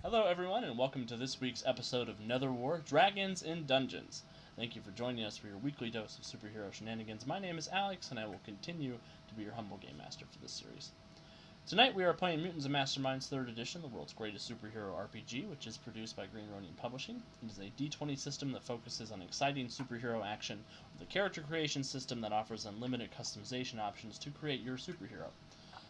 Hello, everyone, and welcome to this week's episode of Netherwar Dragons in Dungeons. Thank you for joining us for your weekly dose of superhero shenanigans. My name is Alex, and I will continue to be your humble game master for this series. Tonight we are playing Mutants and Masterminds 3rd Edition, the world's greatest superhero RPG, which is produced by Green Ronin Publishing. It is a D20 system that focuses on exciting superhero action with a character creation system that offers unlimited customization options to create your superhero.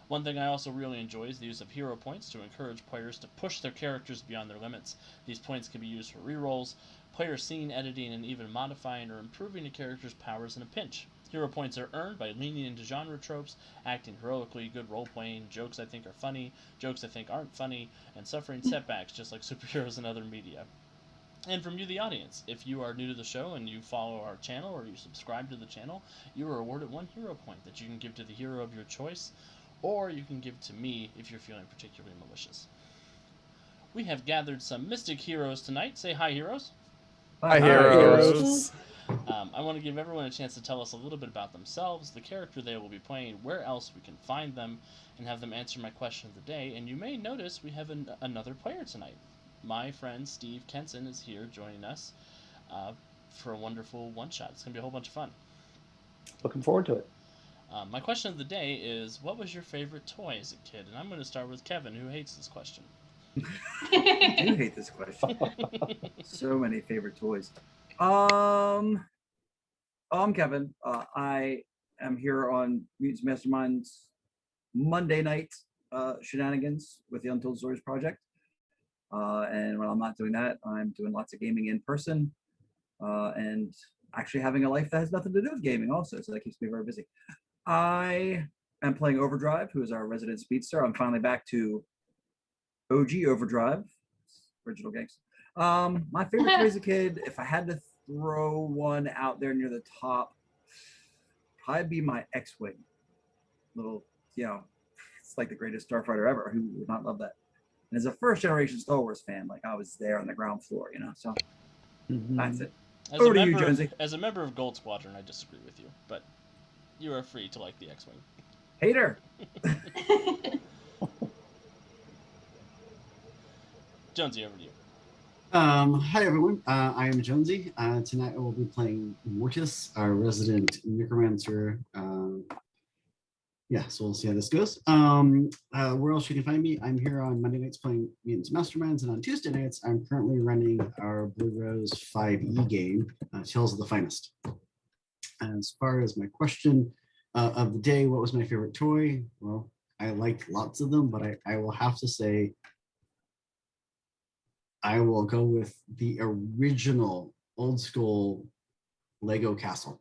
One thing I also really enjoy is the use of hero points to encourage players to push their characters beyond their limits. These points can be used for rerolls, player scene editing, and even modifying or improving a character's powers in a pinch. Hero points are earned by leaning into genre tropes, acting heroically, good role-playing, jokes I think are funny, jokes I think aren't funny, and suffering setbacks just like superheroes in other media. And from you, the audience, if you are new to the show and you follow our channel or you subscribe to the channel, you are awarded 1 hero point that you can give to the hero of your choice, or you can give to me if you're feeling particularly malicious. We have gathered some mystic heroes tonight. Say hi, heroes. Hi, heroes. I want to give everyone a chance to tell us a little bit about themselves, the character they will be playing, where else we can find them, and have them answer my question of the day. And you may notice we have another player tonight. My friend Steve Kenson is here joining us for a wonderful one-shot. It's going to be a whole bunch of fun. Looking forward to it. My question of the day is, what was your favorite toy as a kid? And I'm going to start with Kevin, who hates this question. I do hate this question. So many favorite toys. I'm Kevin. I am here on Mutants Masterminds Monday night shenanigans with the Untold Stories project. And when I'm not doing that, I'm doing lots of gaming in person and actually having a life that has nothing to do with gaming also. So that keeps me very busy. I am playing Overdrive, who is our resident speedster. I'm finally back to OG Overdrive, original games. My favorite toy as a kid, if I had to throw one out there near the top, probably be my X-Wing. Little, it's like the greatest starfighter ever. Who would not love that? And as a first generation Star Wars fan, like I was there on the ground floor, so that's it. Over to you, Jonesy. As a member of Gold Squadron, I disagree with you, but you are free to like the X-Wing. Hater. Jonesy, over to you. Hi everyone, I am Jonesy. Tonight I will be playing Mortis, our resident necromancer. So we'll see how this goes. Where else you can find me? I'm here on Monday nights playing Mutants Masterminds, and on Tuesday nights I'm currently running our Blue Rose 5e game, Tales of the Finest. As far as my question of the day, what was my favorite toy? Well, I liked lots of them, but I will have to say I will go with the original old school Lego castle.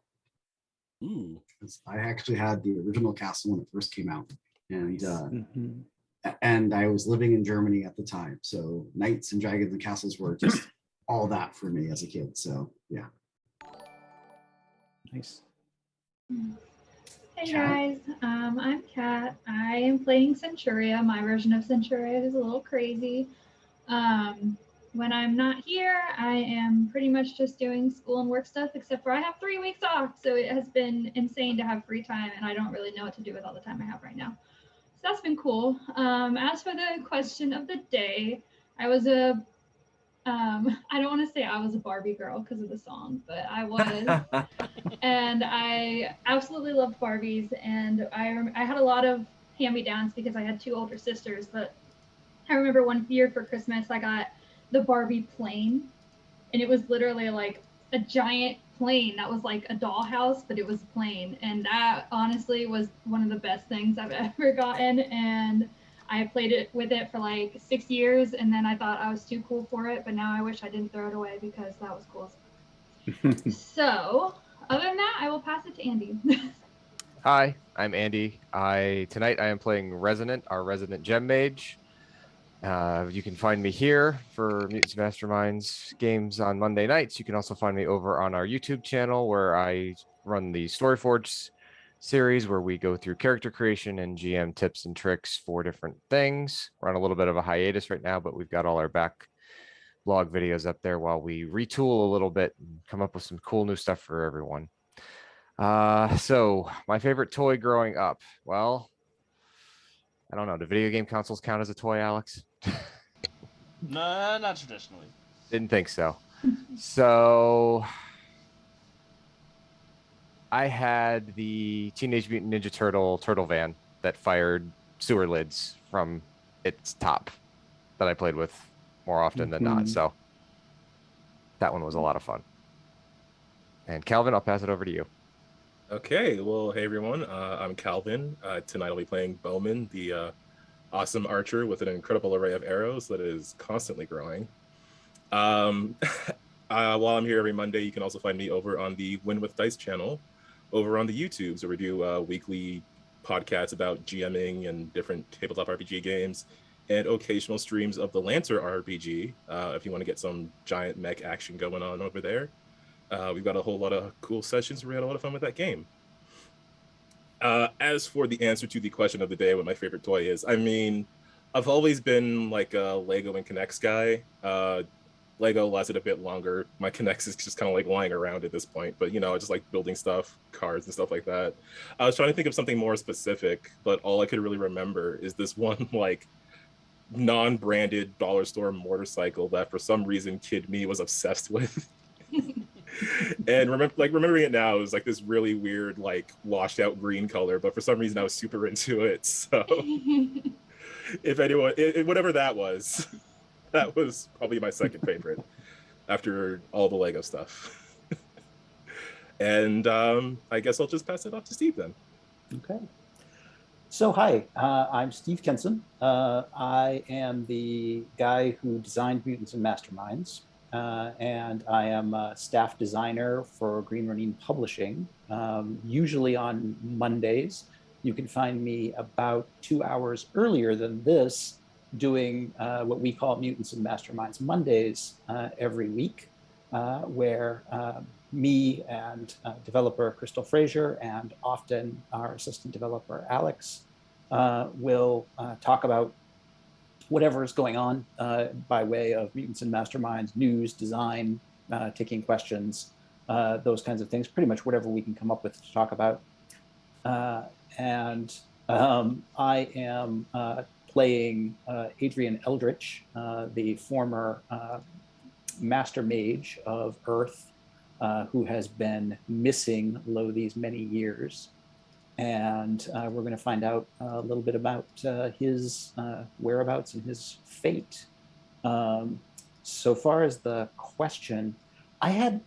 I actually had the original castle when it first came out, and I was living in Germany at the time, so knights and dragons and castles were just all that for me as a kid. So yeah. Nice. Hey Kat? guys, I'm Kat. I am playing Centuria. My version of Centuria is a little crazy. When I'm not here, I am pretty much just doing school and work stuff, except for I have 3 weeks off, so it has been insane to have free time, and I don't really know what to do with all the time I have right now. So that's been cool. As for the question of the day, I was I don't want to say I was a Barbie girl because of the song, but I was. And I absolutely loved Barbies, and I had a lot of hand-me-downs because I had 2 older sisters, but I remember one year for Christmas I got the Barbie plane, and it was literally like a giant plane that was like a dollhouse, but it was a plane, and that honestly was one of the best things I've ever gotten. And I played it with it for like 6 years, and then I thought I was too cool for it, but now I wish I didn't throw it away because that was cool. So other than that, I will pass it to Andy. Hi, I'm Andy. Tonight I am playing Resonant, our resident gem mage. You can find me here for Mutants Masterminds games on Monday nights. You can also find me over on our YouTube channel where I run the Storyforge series where we go through character creation and GM tips and tricks for different things. We're on a little bit of a hiatus right now, but we've got all our back blog videos up there while we retool a little bit and come up with some cool new stuff for everyone. So my favorite toy growing up, well, I don't know. Do video game consoles count as a toy, Alex? No, not traditionally. Didn't think so. So I had the Teenage Mutant Ninja Turtle van that fired sewer lids from its top that I played with more often than not. Mhm. So that one was a lot of fun. And Calvin, I'll pass it over to you. Okay, well, hey everyone, I'm Calvin. Tonight I'll be playing Bowman, the awesome archer with an incredible array of arrows that is constantly growing. Um, while I'm here every Monday, you can also find me over on the Win with Dice channel, over on the YouTubes, where we do weekly podcasts about GMing and different tabletop RPG games, and occasional streams of the Lancer RPG, if you want to get some giant mech action going on over there. We've got a whole lot of cool sessions. We had a lot of fun with that game. As for the answer to the question of the day, what my favorite toy is, I mean, I've always been like a Lego and Connects guy. Lego lasted a bit longer. My Connects is just kind of like lying around at this point, but I just like building stuff, cars and stuff like that. I was trying to think of something more specific, but all I could really remember is this one like non-branded dollar store motorcycle that for some reason kid me was obsessed with. And remembering it now, it was like this really weird, like washed out green color, but for some reason I was super into it. So if anyone, whatever that was, that was probably my second favorite after all the Lego stuff. And I guess I'll just pass it off to Steve then. Okay. So hi, I'm Steve Kenson. I am the guy who designed Mutants and Masterminds. And I am a staff designer for Green Ronin Publishing, usually on Mondays. You can find me about 2 hours earlier than this doing what we call Mutants and Masterminds Mondays every week, where me and developer Crystal Fraser and often our assistant developer Alex will talk about whatever is going on by way of Mutants and Masterminds, news, design, taking questions, those kinds of things, pretty much whatever we can come up with to talk about. And I am playing Adrian Eldritch, the former Master Mage of Earth, who has been missing lo these many years. And we're going to find out a little bit about his whereabouts and his fate. So far as the question, I had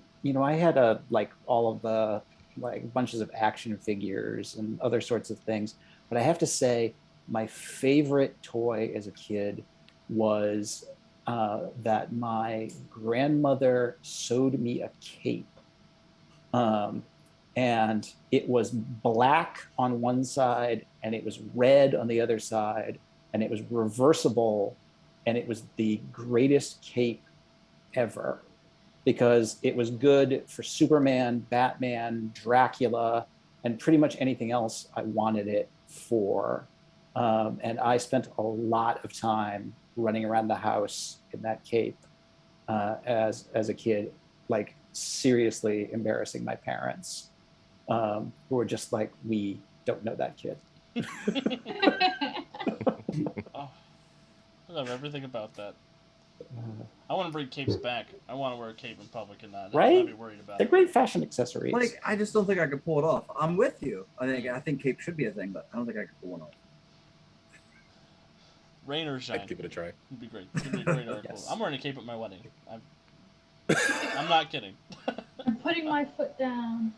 like all of the like bunches of action figures and other sorts of things, but I have to say my favorite toy as a kid was that my grandmother sewed me a cape. And it was black on one side and it was red on the other side, and it was reversible, and it was the greatest cape ever because it was good for Superman, Batman, Dracula, and pretty much anything else I wanted it for. And I spent a lot of time running around the house in that cape as a kid, like seriously embarrassing my parents, who were just like, we don't know that kid. Oh, I love everything about that. I want to bring capes back. I want to wear a cape in public and not Right? be worried about They're it. great fashion accessories. Like, I just don't think I could pull it off. I'm with you. I think cape should be a thing, but I don't think I could pull one off. Rain or shine. I'd give it a try. It'd be great. It'd be a great article. Yes. I'm wearing a cape at my wedding. I'm not kidding. I'm putting my foot down.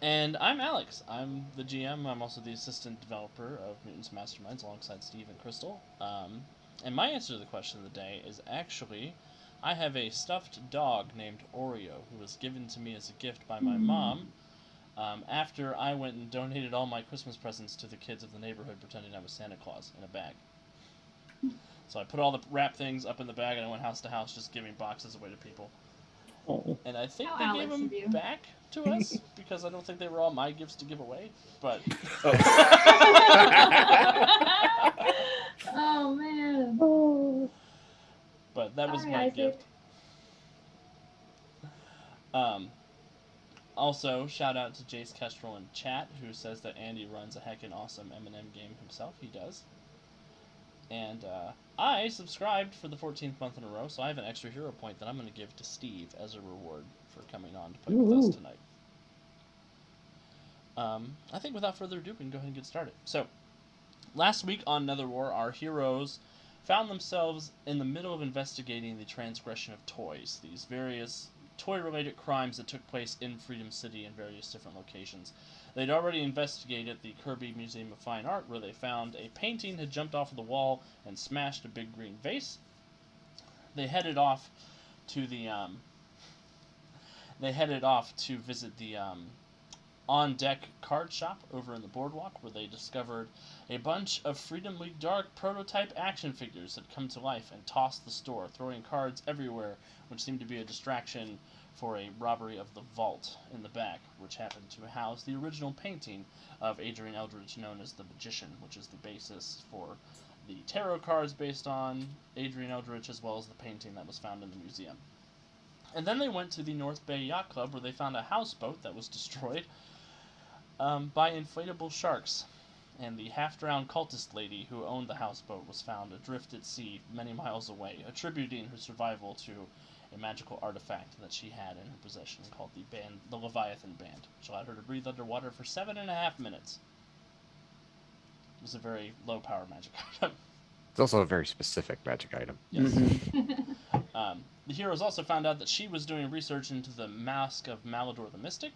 And I'm Alex. I'm the GM. I'm also the assistant developer of Mutants Masterminds alongside Steve and Crystal. And my answer to the question of the day is actually, I have a stuffed dog named Oreo who was given to me as a gift by my mom after I went and donated all my Christmas presents to the kids of the neighborhood pretending I was Santa Claus in a bag. So I put all the wrap things up in the bag and I went house to house just giving boxes away to people. Oh. And I think How they gave Alex them of you. back to us because I don't think they were all my gifts to give away. But Oh man. but that was Sorry, my Isaac. gift. Also, shout out to Jace Kestrel in chat who says that Andy runs a heckin' awesome M&M game himself. He does. And I subscribed for the 14th month in a row, so I have an extra hero point that I'm going to give to Steve as a reward for coming on to play with us tonight. I think without further ado, we can go ahead and get started. So, last week on Netherwar, our heroes found themselves in the middle of investigating the transgression of toys, these various toy-related crimes that took place in Freedom City in various different locations. They'd already investigated the Kirby Museum of Fine Art, where they found a painting had jumped off of the wall and smashed a big green vase. They headed off to the visit the on-deck card shop over in the boardwalk, where they discovered a bunch of Freedom League Dark prototype action figures had come to life and tossed the store, throwing cards everywhere, which seemed to be a distraction for a robbery of the vault in the back, which happened to house the original painting of Adrian Eldridge known as the Magician, which is the basis for the tarot cards based on Adrian Eldridge, as well as the painting that was found in the museum. And then they went to the North Bay Yacht Club, where they found a houseboat that was destroyed by inflatable sharks, and the half-drowned cultist lady who owned the houseboat was found adrift at sea many miles away, attributing her survival to a magical artifact that she had in her possession called the Leviathan Band, which allowed her to breathe underwater for 7.5 minutes. It was a very low-power magic item. It's also a very specific magic item. Yes. The heroes also found out that she was doing research into the Mask of Malador the Mystic,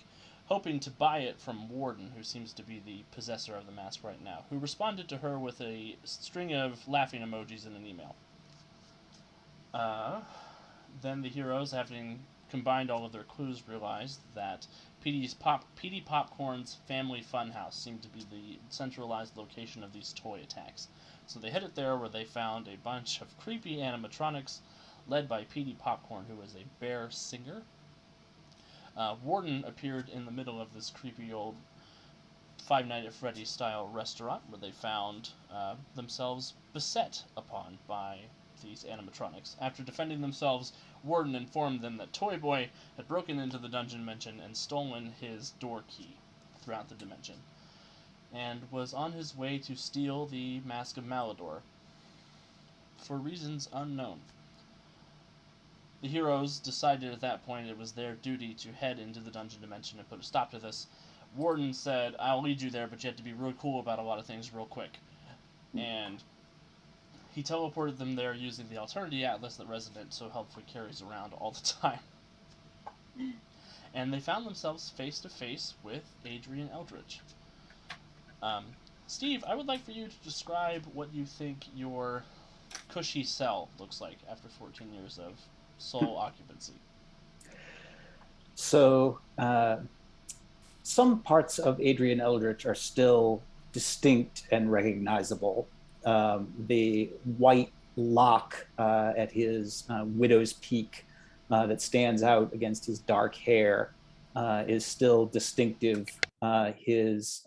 hoping to buy it from Warden, who seems to be the possessor of the mask right now, who responded to her with a string of laughing emojis in an email. Then the heroes, having combined all of their clues, realized that PD Popcorn's Family Funhouse seemed to be the centralized location of these toy attacks. So they headed there, where they found a bunch of creepy animatronics led by PD Popcorn, who is a bear singer. Warden appeared in the middle of this creepy old Five Nights at Freddy's style restaurant, where they found themselves beset upon by these animatronics. After defending themselves, Warden informed them that Toy Boy had broken into the dungeon dimension and stolen his door key throughout the dimension, and was on his way to steal the Mask of Malador for reasons unknown. The heroes decided at that point it was their duty to head into the dungeon dimension and put a stop to this. Warden said, "I'll lead you there, but you have to be real cool about a lot of things real quick." And he teleported them there using the Alternity Atlas that Resident so helpfully carries around all the time. And they found themselves face to face with Adrian Eldridge. Steve, I would like for you to describe what you think your cushy cell looks like after 14 years of sole occupancy. So some parts of Adrian Eldritch are still distinct and recognizable. The white lock at his widow's peak that stands out against his dark hair is still distinctive. His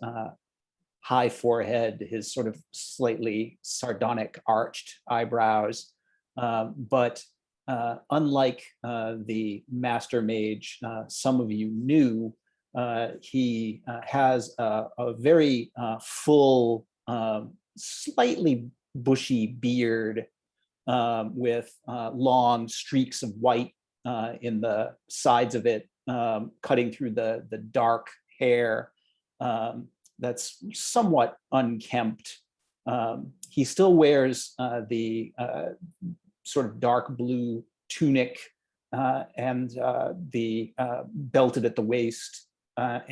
high forehead, his sort of slightly sardonic arched eyebrows, but unlike the Master Mage some of you knew, he has a very full, slightly bushy beard with long streaks of white in the sides of it, cutting through the dark hair that's somewhat unkempt. He still wears the sort of dark blue tunic and the belted at the waist, but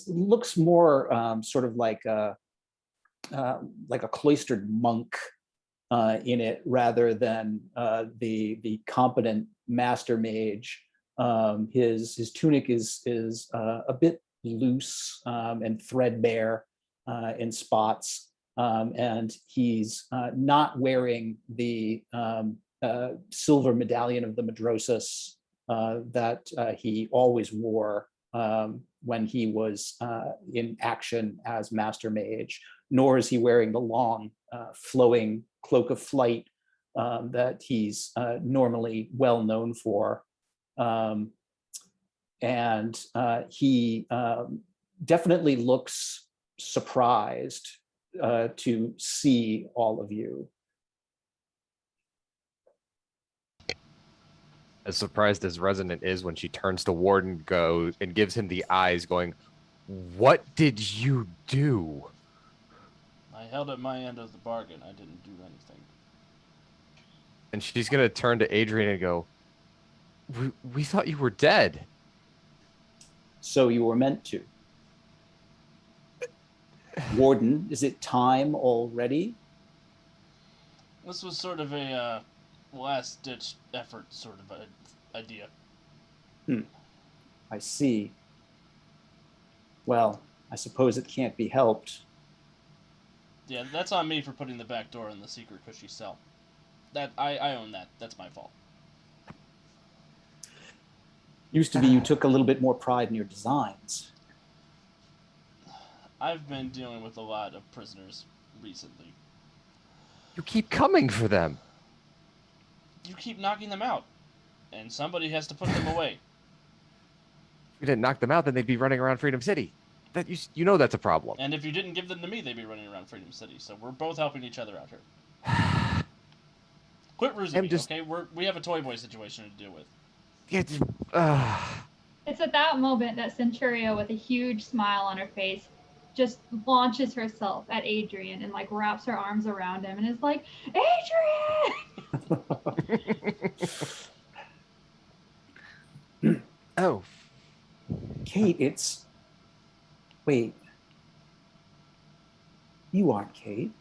looks more sort of like a cloistered monk in it, rather than the competent Master Mage. His tunic is a bit loose and threadbare in spots. And he's not wearing the silver medallion of the Madrosus that he always wore when he was in action as Master Mage, nor is he wearing the long flowing cloak of flight that he's normally well known for. And he definitely looks surprised to see all of you. As surprised as Resonant is when she turns to Warden, go and gives him the eyes, going, "What did you do?" I held up my end of the bargain. I didn't do anything. And she's gonna turn to Adrian and go, "We thought you were dead." So you were meant to. Warden, is it time already? This was sort of a last-ditch effort sort of idea. I see. Well, I suppose it can't be helped. Yeah, that's on me for putting the back door in the secret cushy cell. That I own that. That's my fault. Used to be you took a little bit more pride in your designs. I've been dealing with a lot of prisoners recently. You keep coming for them. You keep knocking them out, and somebody has to put them away. If we didn't knock them out, then they'd be running around Freedom City. That you know that's a problem. And if you didn't give them to me, they'd be running around Freedom City. So we're both helping each other out here. Quit rusing me, okay? We have a Toy Boy situation to deal with. It's at that moment that Centuria, with a huge smile on her face, just launches herself at Adrian and like wraps her arms around him and is like, Adrian! Oh. Kate, wait. You aren't Kate.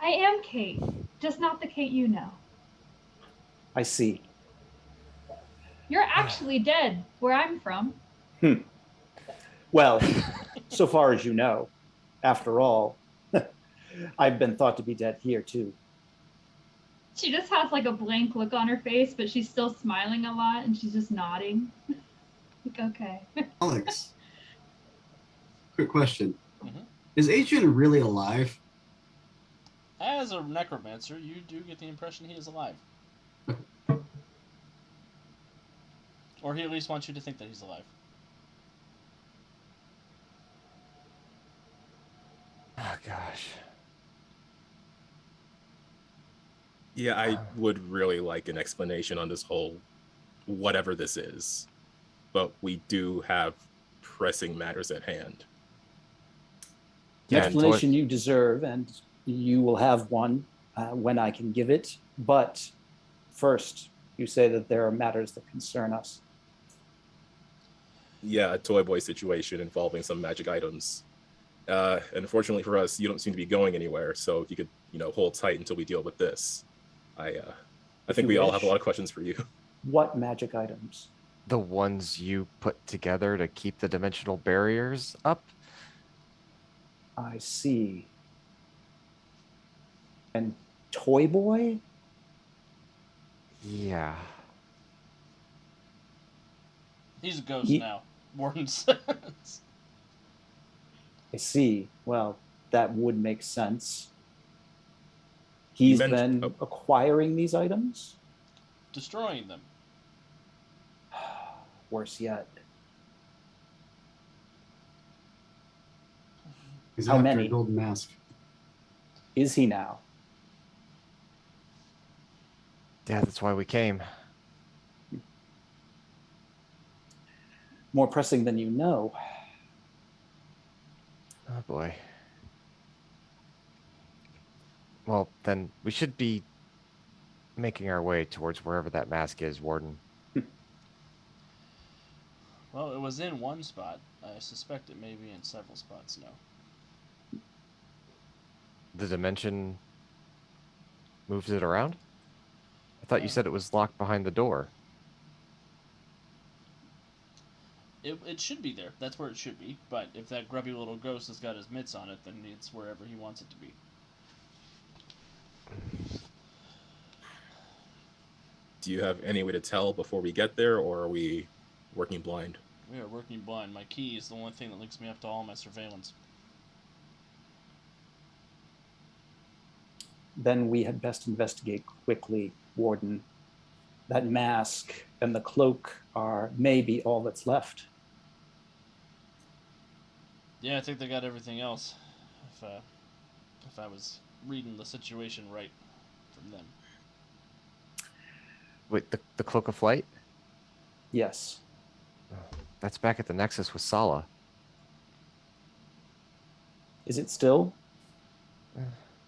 I am Kate, just not the Kate you know. I see. You're actually dead where I'm from. Well, so far as you know. After all, I've been thought to be dead here too. She just has like a blank look on her face, but she's still smiling a lot and she's just nodding. Like, okay. Alex, quick question. Mhm. Is Adrian really alive? As a necromancer, you do get the impression he is alive. Or he at least wants you to think that he's alive. Oh, gosh. Yeah, I would really like an explanation on this whole whatever this is. But we do have pressing matters at hand. An Yeah, explanation you deserve, and you will have one when I can give it. But first, you say that there are matters that concern us. Yeah, a Toy Boy situation involving some magic items. And unfortunately for us, you don't seem to be going anywhere. So if you could, hold tight until we deal with this. I think we all have a lot of questions for you. What magic items? The ones you put together to keep the dimensional barriers up? I see. And Toy Boy? Yeah. He's a ghost now, Warden says. I see. Well, that would make sense. He's been acquiring these items? Destroying them. Worse yet. He's How after many? a golden mask. Is he now? Yeah, that's why we came. More pressing than you know. Oh, boy. Well, then we should be making our way towards wherever that mask is, Warden. Well, it was in one spot. I suspect it may be in several spots now. The dimension moves it around? I thought you said it was locked behind the door. It should be there. That's where it should be. But if that grubby little ghost has got his mitts on it, then it's wherever he wants it to be. Do you have any way to tell before we get there, or are we working blind? We are working blind. My key is the only thing that links me up to all my surveillance. Then we had best investigate quickly, Warden. That mask and the cloak are maybe all that's left. Yeah, I think they got everything else. if I was reading the situation right from them. Wait, the Cloak of Flight? Yes. That's back at the Nexus with Sala. Is it still?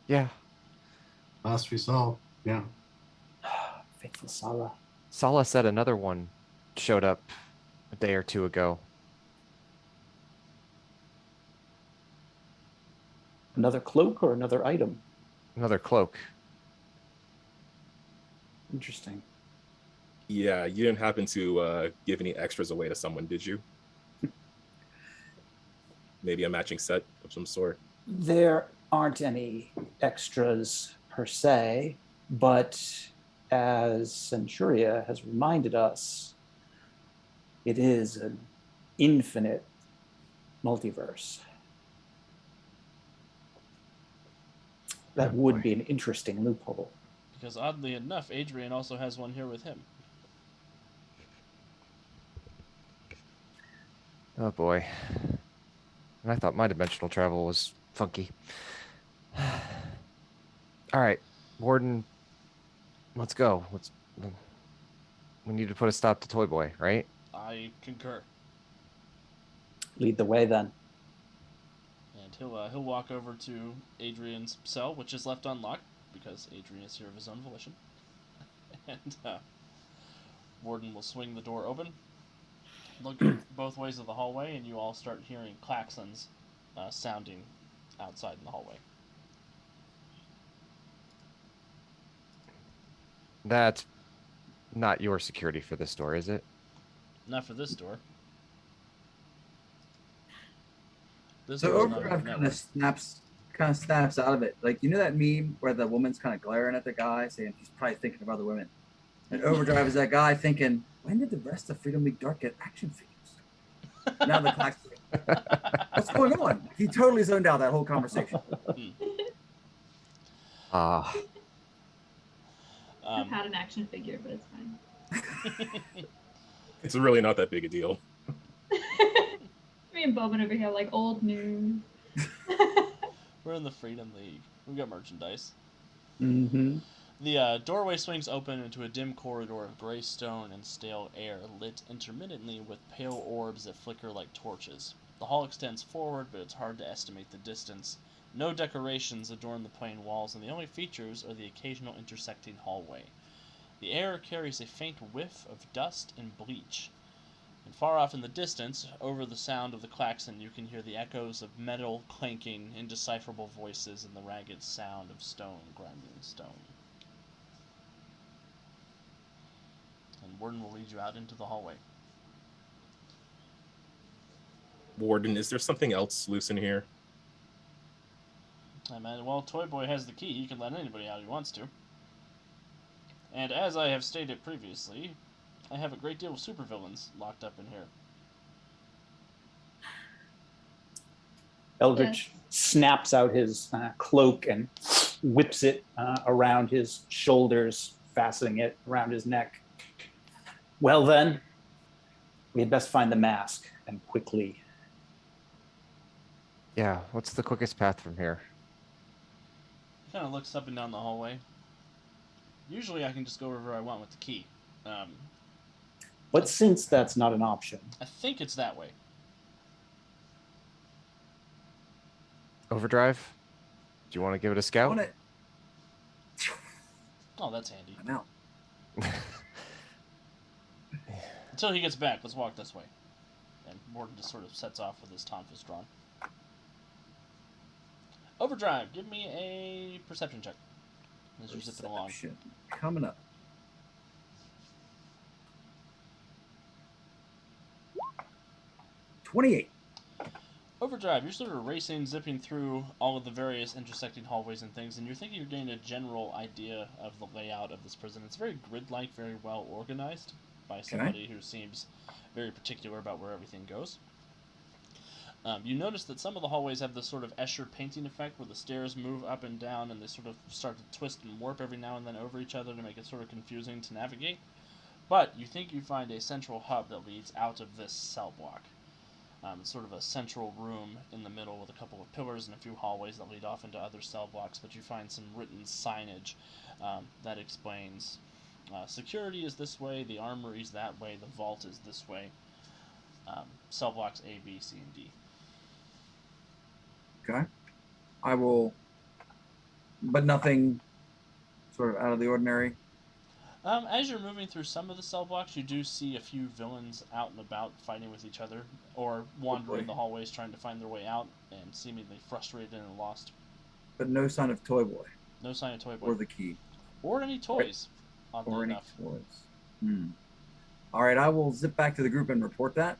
Yeah. Last we saw, yeah. Faithful Sala. Sala said another one showed up a day or two ago. Another cloak or another item? Another cloak. Interesting. Yeah, you didn't happen to give any extras away to someone, did you? Maybe a matching set of some sort. There aren't any extras per se, but as Centuria has reminded us, it is an infinite multiverse. That would be an interesting loophole. Because oddly enough, Adrian also has one here with him. Oh boy. And I thought my dimensional travel was funky. All right, Warden, let's go. We need to put a stop to Toy Boy, right? I concur. Lead the way then. And he'll walk over to Adrian's cell, which is left unlocked because Adrian is here of his own volition. And Warden will swing the door open, look both ways of the hallway, and you all start hearing klaxons sounding outside in the hallway. That's not your security for this door, is it? Not for this door. This So door's not Overdrive open kind of snaps out of it. Like, you know that meme where the woman's kind of glaring at the guy, saying she's probably thinking of other women. And Overdrive is that guy thinking, when did the rest of Freedom Week Dark get action figures? Now the clock's what's going on? He totally zoned out that whole conversation. Ah. I've had an action figure, but it's fine. It's really not that big a deal. Me and Bowman over here like old news. We're in the Freedom League. We've got merchandise. Mm-hmm. The doorway swings open into a dim corridor of gray stone and stale air, lit intermittently with pale orbs that flicker like torches. The hall extends forward, but it's hard to estimate the distance. No decorations adorn the plain walls, and the only features are the occasional intersecting hallway. The air carries a faint whiff of dust and bleach. And far off in the distance, over the sound of the klaxon, you can hear the echoes of metal clanking, indecipherable voices, and the ragged sound of stone grinding stone. And Warden will lead you out into the hallway. Warden, is there something else loose in here? Well, Toy Boy has the key. He can let anybody out he wants to. And as I have stated previously, I have a great deal of supervillains locked up in here. Eldritch snaps out his cloak and whips it around his shoulders, fastening it around his neck. Well then, we had best find the mask, and quickly. Yeah, what's the quickest path from here? He kind of looks up and down the hallway. Usually I can just go wherever I want with the key. But since that's not an option. I think it's that way. Overdrive? Do you want to give it a scout? Oh, that's handy. I'm out. Until he gets back, let's walk this way. And Morton just sort of sets off with his tonfas drawn. Overdrive, give me a perception check as you're zipping along. Perception. Coming up. $28. Overdrive, you're sort of racing, zipping through all of the various intersecting hallways and things, and you're thinking you're getting a general idea of the layout of this prison. It's very grid-like, very well organized by somebody who seems very particular about where everything goes. You notice that some of the hallways have this sort of Escher painting effect where the stairs move up and down and they sort of start to twist and warp every now and then over each other to make it sort of confusing to navigate. But you think you find a central hub that leads out of this cell block. It's sort of a central room in the middle with a couple of pillars and a few hallways that lead off into other cell blocks, but you find some written signage that explains security is this way, the armory is that way, the vault is this way. Cell blocks A, B, C, and D. Okay. I will, but nothing sort of out of the ordinary. As you're moving through some of the cell blocks, you do see a few villains out and about fighting with each other, or wandering the hallways trying to find their way out, and seemingly frustrated and lost. But no sign of Toy Boy. No sign of Toy Boy. Or the key. Or any toys, oddly Or any enough. toys. All right, I will zip back to the group and report that.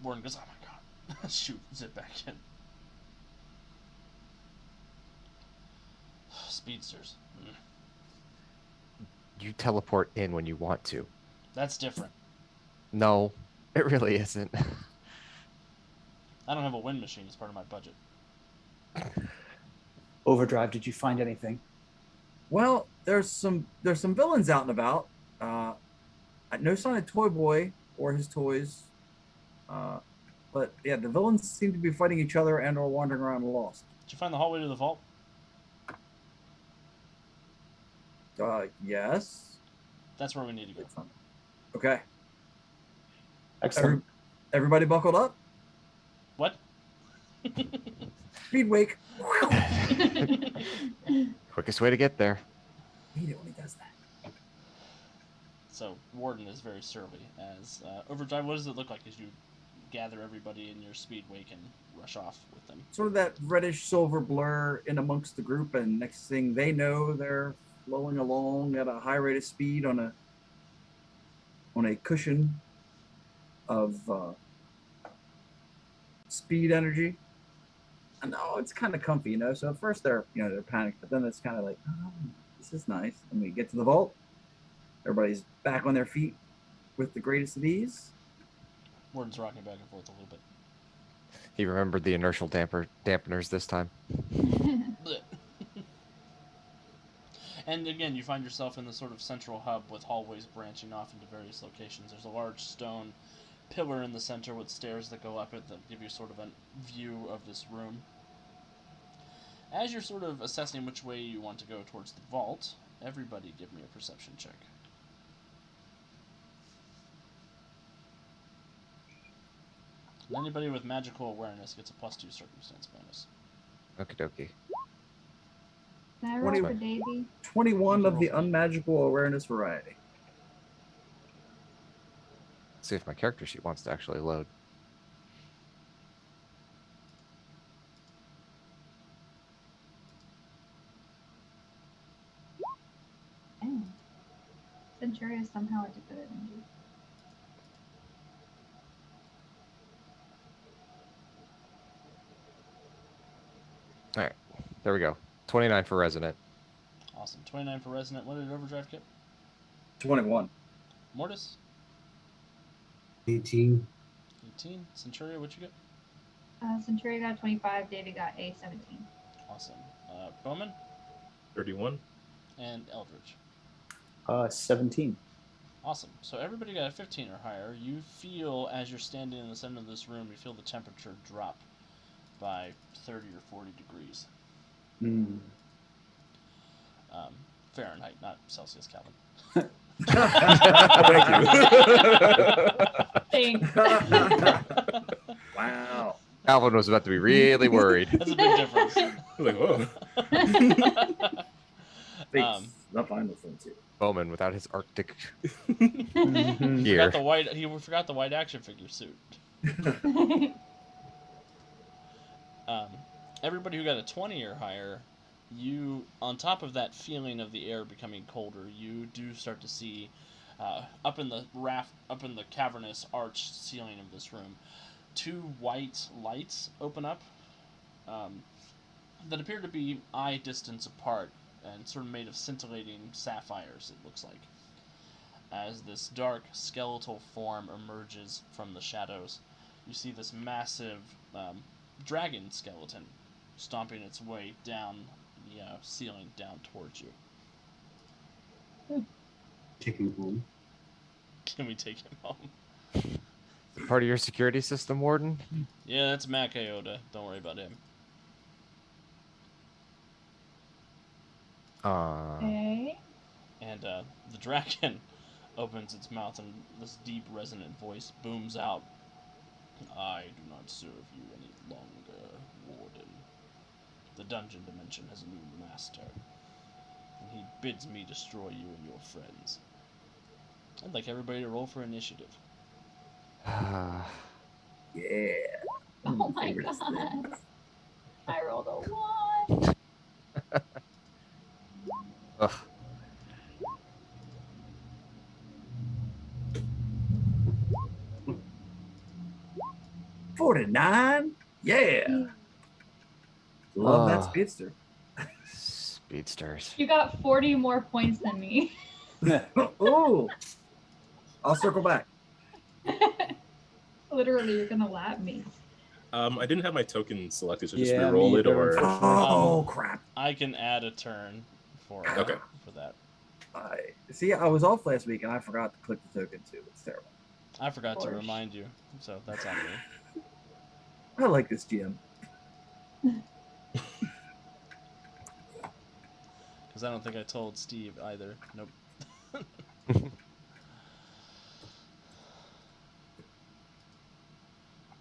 Warden goes, oh my god. Shoot, zip back in. Speedsters. You teleport in when you want to. That's different. No, it really isn't. I don't have a wind machine as part of my budget. Overdrive, did you find anything? Well, there's some villains out and about. No sign of Toy Boy or his toys. But yeah, the villains seem to be fighting each other and or wandering around lost. Did you find the hallway to the vault? Yes. That's where we need to go. Okay. Excellent. Everybody buckled up? What? Speed wake. Quickest way to get there. Hate it when he does that. So, Warden is very surly. As Overdrive, what does it look like as you gather everybody in your speed wake and rush off with them? Sort of that reddish silver blur in amongst the group, and next thing they know, they're flowing along at a high rate of speed on a cushion of speed energy. And no, it's kind of comfy, you know. So at first they're panicked, but then it's kind of like, oh, this is nice. And we get to the vault, everybody's back on their feet with the greatest of ease. Warden's rocking back and forth a little bit. He remembered the inertial dampeners this time. And again, you find yourself in the sort of central hub with hallways branching off into various locations. There's a large stone pillar in the center with stairs that go up it that give you sort of a view of this room. As you're sort of assessing which way you want to go towards the vault, everybody give me a perception check. Anybody with magical awareness gets a +2 circumstance bonus. Okie dokie. Can I roll for Davey? 21 of the unmagical awareness variety. Let's see if my character sheet wants to actually load. Dang. Centuria somehow did better than you. All right, there we go. 29 for Resonant. Awesome. 29 for Resonant. What did Overdrive get? 21. Mortis? 18. 18. Centuria, what'd you get? Centuria got 25. Davey got a 17. Awesome. Bowman? 31. And Eldridge? 17. Awesome. So everybody got a 15 or higher. You feel, as you're standing in the center of this room, you feel the temperature drop by 30 or 40 degrees. Fahrenheit, not Celsius, Kelvin. Thank you. Wow. Alvin was about to be really worried. That's a big difference. Like, whoa. Thanks. Not fine with them too. Bowman without his Arctic He gear. forgot the white action figure suit. Everybody who got a 20 or higher, you, on top of that feeling of the air becoming colder, you do start to see up in the cavernous arched ceiling of this room, 2 white lights open up that appear to be eye distance apart and sort of made of scintillating sapphires, it looks like. As this dark skeletal form emerges from the shadows, you see this massive dragon skeleton stomping its way down the ceiling down towards you. Take him home. Can we take him home? Part of your security system, Warden? Yeah, that's Mac Iota. Don't worry about him. Okay. And the dragon opens its mouth, and this deep, resonant voice booms out. I do not serve you any longer, Warden. The dungeon dimension has a new master, and he bids me destroy you and your friends. I'd like everybody to roll for initiative. Ah, Yeah. Oh my Favorite god. thing. I rolled a 1. ugh. $49. Yeah. Love that Oh. speedster. Speedsters. You got 40 more points than me. Oh. I'll circle back. Literally, you're gonna lap me. I didn't have my token selected, so just Yeah, re-roll me it, either, or unfortunately. Oh crap. I can add a turn for Okay. for that. I see. I was off last week and I forgot to click the token too. It's terrible. I forgot to Gosh. remind you, so that's on me. I like this GM. Because I don't think I told Steve either. Nope.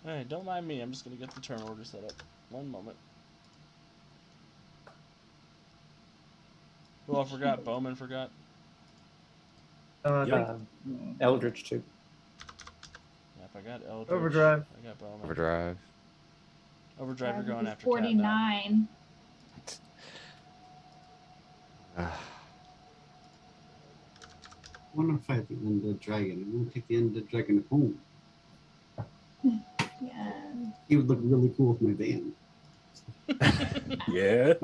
Alright, don't mind me. I'm just going to get the turn order set up. One moment. Who all forgot? Bowman forgot? Eldritch too. Yep, I got Eldritch. Overdrive. I got Bowman. Overdrive. Overdrive, you're going after 49. Ah, I want to fight the undead dragon. I'm going to take the undead dragon home. Yeah. He would look really cool with my van. yeah.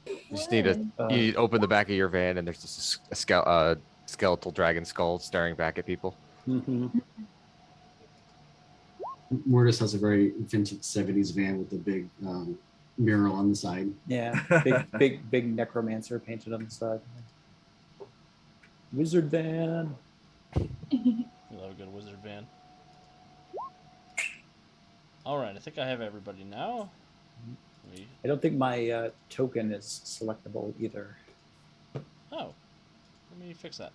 you just need to you open the back of your van, and there's just a skeletal dragon skull staring back at people. Mhm. Mortis has a very vintage 70s van with a big mural on the side. Yeah, big necromancer painted on the side. Wizard van. You love a good wizard van. Alright, I think I have everybody now. I don't think my token is selectable either. Oh. Let me fix that.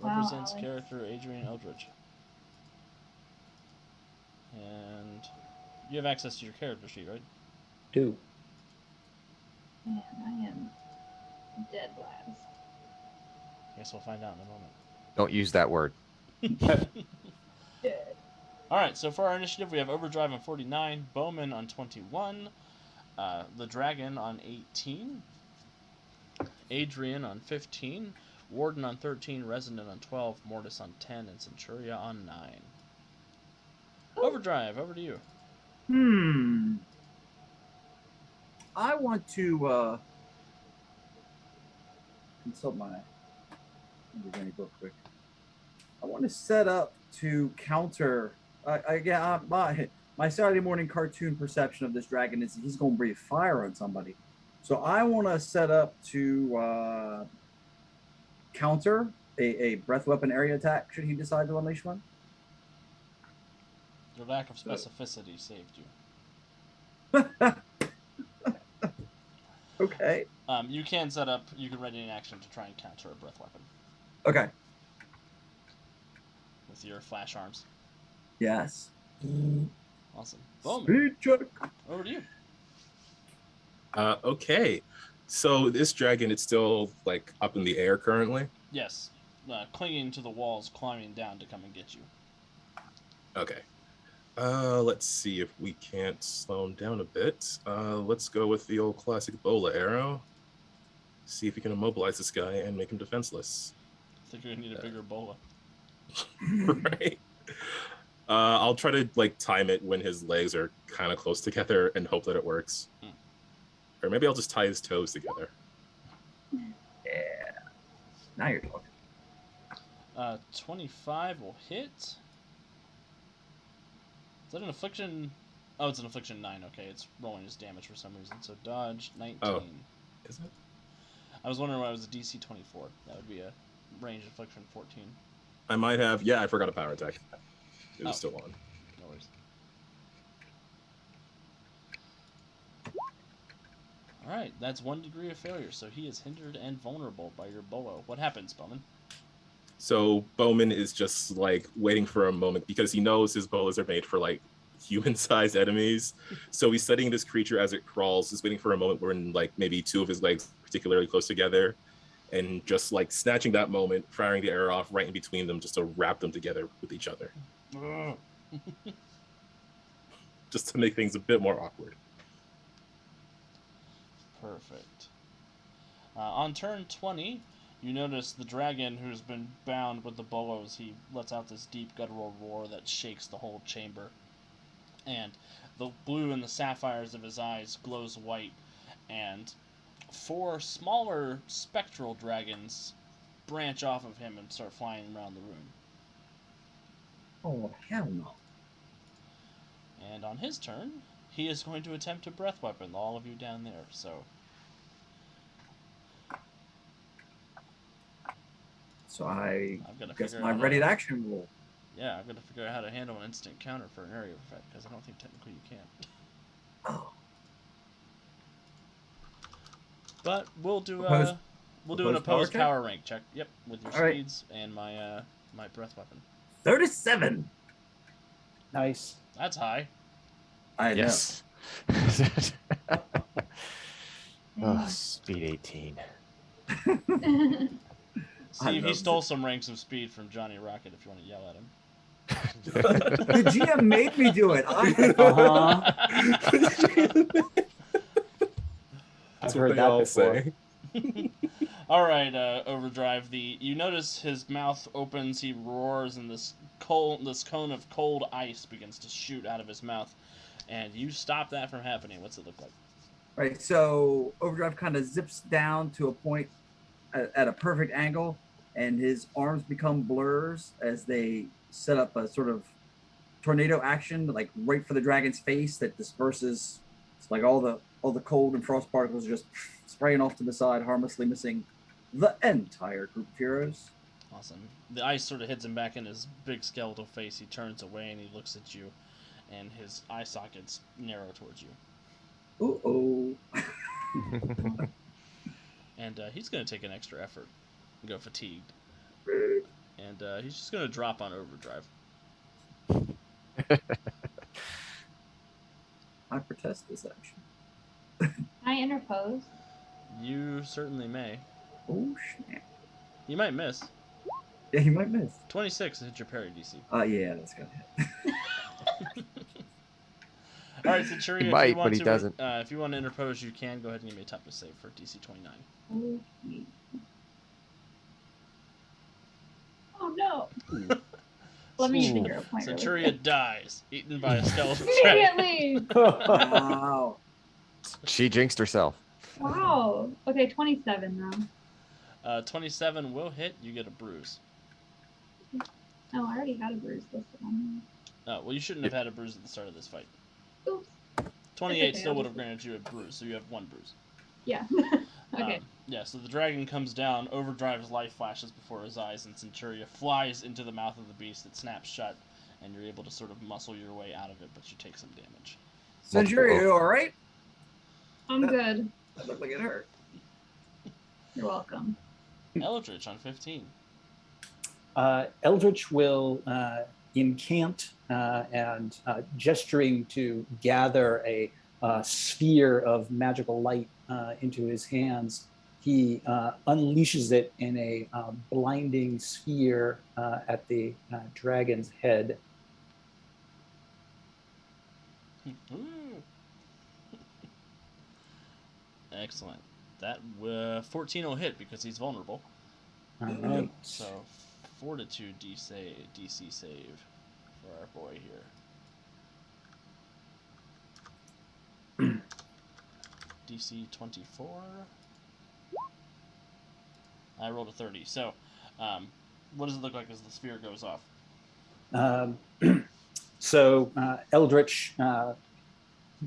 Wow, Represents Alex. character Adrian Eldritch. And you have access to your character sheet, right? Two. Man, I am dead last. Guess we'll find out in a moment. Don't use that word. Dead. Alright, so for our initiative, we have Overdrive on 49, Bowman on 21, the Dragon on 18, Adrian on 15, Warden on 13, Resonant on 12, Mortis on 10, and Centuria on 9. Overdrive, over to you. I want to consult my book quick. I want to set up to counter. My Saturday morning cartoon perception of this dragon is he's going to breathe fire on somebody. So I want to set up to counter a breath weapon area attack should he decide to unleash one. Your lack of specificity saved you. Okay. You can set up, you can ready an action to try and counter a breath weapon Okay. with your flash arms. Yes. Awesome. Bowman, Speed check. over to you. Okay. So this dragon, it's still like up in the air currently. Yes. Clinging to the walls, climbing down to come and get you. Okay. Let's see if we can't slow him down a bit. Let's go with the old classic bola arrow. See if we can immobilize this guy and make him defenseless. I think you're gonna need a bigger bola. Right. I'll try to like time it when his legs are kind of close together and hope that it works. Or maybe I'll just tie his toes together. Yeah. Now you're talking. 25 will hit. Is that an affliction? Oh, it's an affliction 9. Okay, it's rolling as damage for some reason. So dodge 19. Oh. Is it? I was wondering why it was a DC 24. That would be a range affliction 14. I might have. Yeah, I forgot a power attack. It was still on. No worries. All right, that's 1 degree of failure, so he is hindered and vulnerable by your bolo. What happens, Bowman? So Bowman is just like waiting for a moment because he knows his bolas are made for like human-sized enemies. So he's studying this creature as it crawls, just waiting for a moment when like maybe 2 of his legs particularly close together, and just like snatching that moment, firing the arrow off right in between them just to wrap them together with each other. Just to make things a bit more awkward. Perfect. On turn 20, you notice the dragon who's been bound with the bolos. He lets out this deep guttural roar that shakes the whole chamber. And the blue in the sapphires of his eyes glows white. And 4 smaller spectral dragons branch off of him and start flying around the room. Oh, hell no. And on his turn, he is going to attempt to breath weapon all of you down there. So I I've got to guess figure my out ready to action rule. Yeah, I've got to figure out how to handle an instant counter for an area effect, because I don't think technically you can. Oh. But we'll do Opposed- we'll do an opposed opposed power check? power rank check. Yep, with your All right. speeds and my my breath weapon. 37. Nice. That's high. I Yes. Oh, speed 18. Steve, he love stole some ranks of speed from Johnny Rocket. If you want to yell at him. know. The GM made me do it. Uh-huh. That's I've what heard they that all before. say. All right, Overdrive. You notice his mouth opens. He roars, and this cone of cold ice begins to shoot out of his mouth, and you stop that from happening. What's it look like? Right, so Overdrive kind of zips down to a point at a perfect angle, and his arms become blurs as they set up a sort of tornado action, like right for the dragon's face that disperses. It's like all the cold and frost particles just spraying off to the side, harmlessly missing the entire group of heroes. Awesome. The ice sort of hits him back in his big skeletal face. He turns away and he looks at you, and his eye sockets narrow towards you. Uh-oh. And he's going to take an extra effort and go fatigued. And he's just going to drop on Overdrive. I protest this action. I interpose. You certainly may. Oh, snap. You might miss. Yeah, he might miss. 26 hit your parry DC. Yeah, that's gonna hit. All right, Centuria, He might, if you want but he to, doesn't. If you want to interpose, you can. Go ahead and give me a toughness save for DC 29. Okay. Oh no! Let me use the hero point. Centuria Really quick. dies, eaten by a skeleton dragon. Immediately! Wow. She jinxed herself. Wow. Okay, 27 now. 27 will hit. You get a bruise. Oh, I already had a bruise listed on Oh, well, you shouldn't have had a bruise at the start of this fight. there. Oops. 28 okay, still would have obviously. granted you a bruise, so you have 1 bruise. Yeah. Okay. Yeah, so the dragon comes down, Overdrive's life flashes before his eyes, and Centuria flies into the mouth of the beast. It snaps shut, and you're able to sort of muscle your way out of it, but you take some damage. Centuria, you all right? I'm good. That looked like it hurt. You're welcome. Eldritch on 15. Eldritch will incant and gesturing to gather a sphere of magical light into his hands. He unleashes it in a blinding sphere at the dragon's head. Ooh. Excellent. That 14 will hit because he's vulnerable. All right. So, Fortitude DC save for our boy here. DC 24. I rolled a 30. So, what does it look like as the sphere goes off? So Eldritch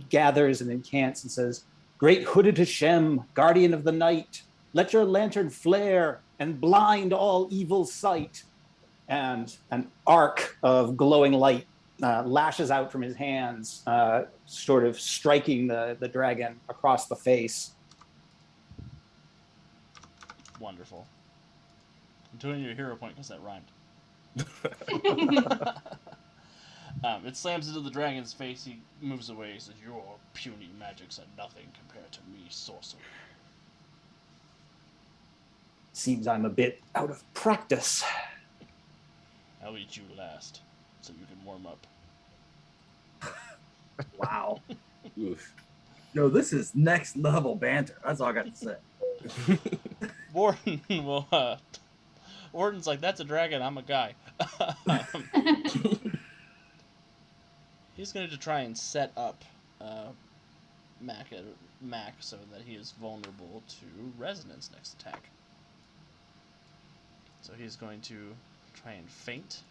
gathers and incants and says, "Great hooded Hashem, guardian of the night, let your lantern flare and blind all evil sight." and an arc of glowing light lashes out from his hands, sort of striking the dragon across the face. Wonderful. I'm doing your hero point because that rhymed. It slams into the dragon's face. He moves away. He says, "Your puny magics are nothing compared to me, sorcerer." Seems I'm a bit out of practice. I'll eat you last, so you can warm up. Wow. Oof. No, this is next level banter. That's all I got to say. Warden will. Warden's like, "That's a dragon. I'm a guy." He's going to try and set up Mac so that he is vulnerable to resonance next attack. So he's going to try and feint.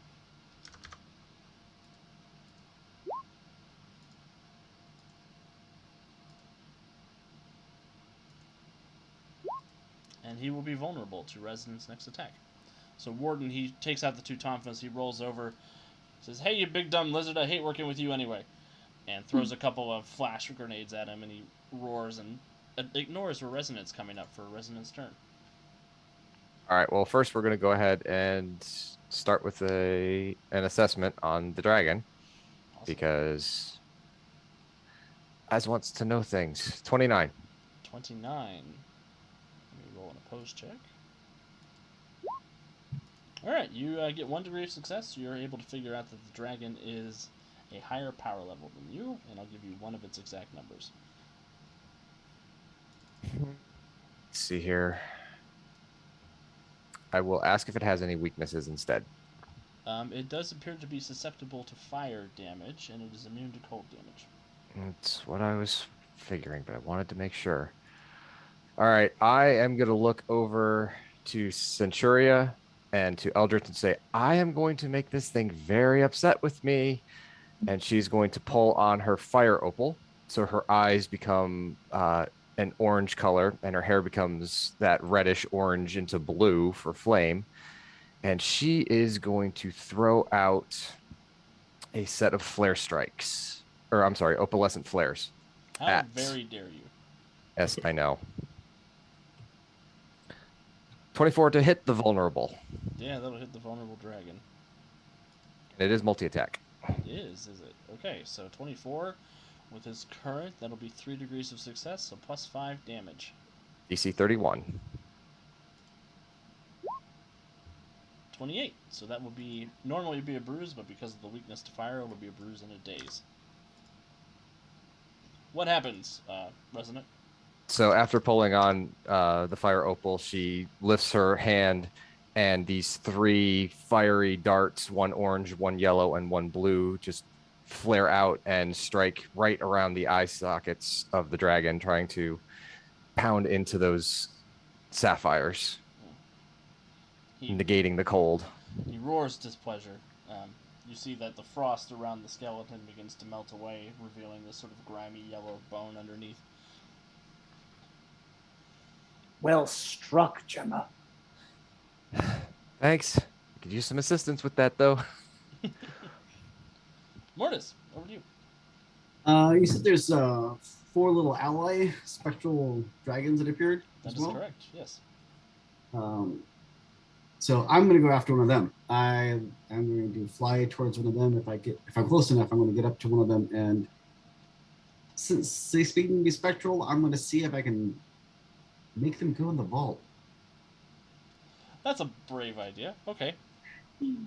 And he will be vulnerable to resonance next attack. So Warden, he takes out the two Tonfas, he rolls over, says, "Hey, you big dumb lizard, I hate working with you anyway." And throws a couple of flash grenades at him, and he roars and ignores resonance coming up for a resonance turn. All right. Well, first we're going to go ahead and start with an assessment on the dragon, Awesome. because as wants to know things. 29. 29. Let me roll an opposed check. Alright, you get 1 degree of success. You're able to figure out that the dragon is a higher power level than you, and I'll give you one of its exact numbers. Let's see here. I will ask if it has any weaknesses instead. It does appear to be susceptible to fire damage, and it is immune to cold damage. That's what I was figuring, but I wanted to make sure. All right, I am going to look over to Centuria and to Eldritch and say, I am going to make this thing very upset with me. And she's going to pull on her fire opal. So her eyes become an orange color, and her hair becomes that reddish orange into blue for flame. And she is going to throw out a set of flare strikes. Or I'm sorry, opalescent flares. How very dare you? Yes, I know. 24 to hit the vulnerable. Yeah, that'll hit the vulnerable dragon. And it is multi-attack. Is it? Okay, so 24 with his current, that'll be 3 degrees of success, so plus 5 damage. DC 31. 28, so that would be, normally it'd be a bruise, but because of the weakness to fire, it would be a bruise and a daze. What happens, Resonant? So after pulling on the fire opal, she lifts her hand, and these 3 fiery darts, 1 orange, 1 yellow, and 1 blue, just flare out and strike right around the eye sockets of the dragon, trying to pound into those sapphires, negating the cold. He roars displeasure. You see that the frost around the skeleton begins to melt away, revealing this sort of grimy yellow bone underneath. Well struck, Gemma. Thanks. I could use some assistance with that, though. Mortis, over to you. You said there's 4 little ally spectral dragons that appeared. That as is well? correct, yes. So I'm going to go after one of them. I'm going to fly towards one of them. If I'm close enough, I'm going to get up to one of them, and since they speak to me spectral, I'm going to see if I can make them go in the vault. That's a brave idea. Okay.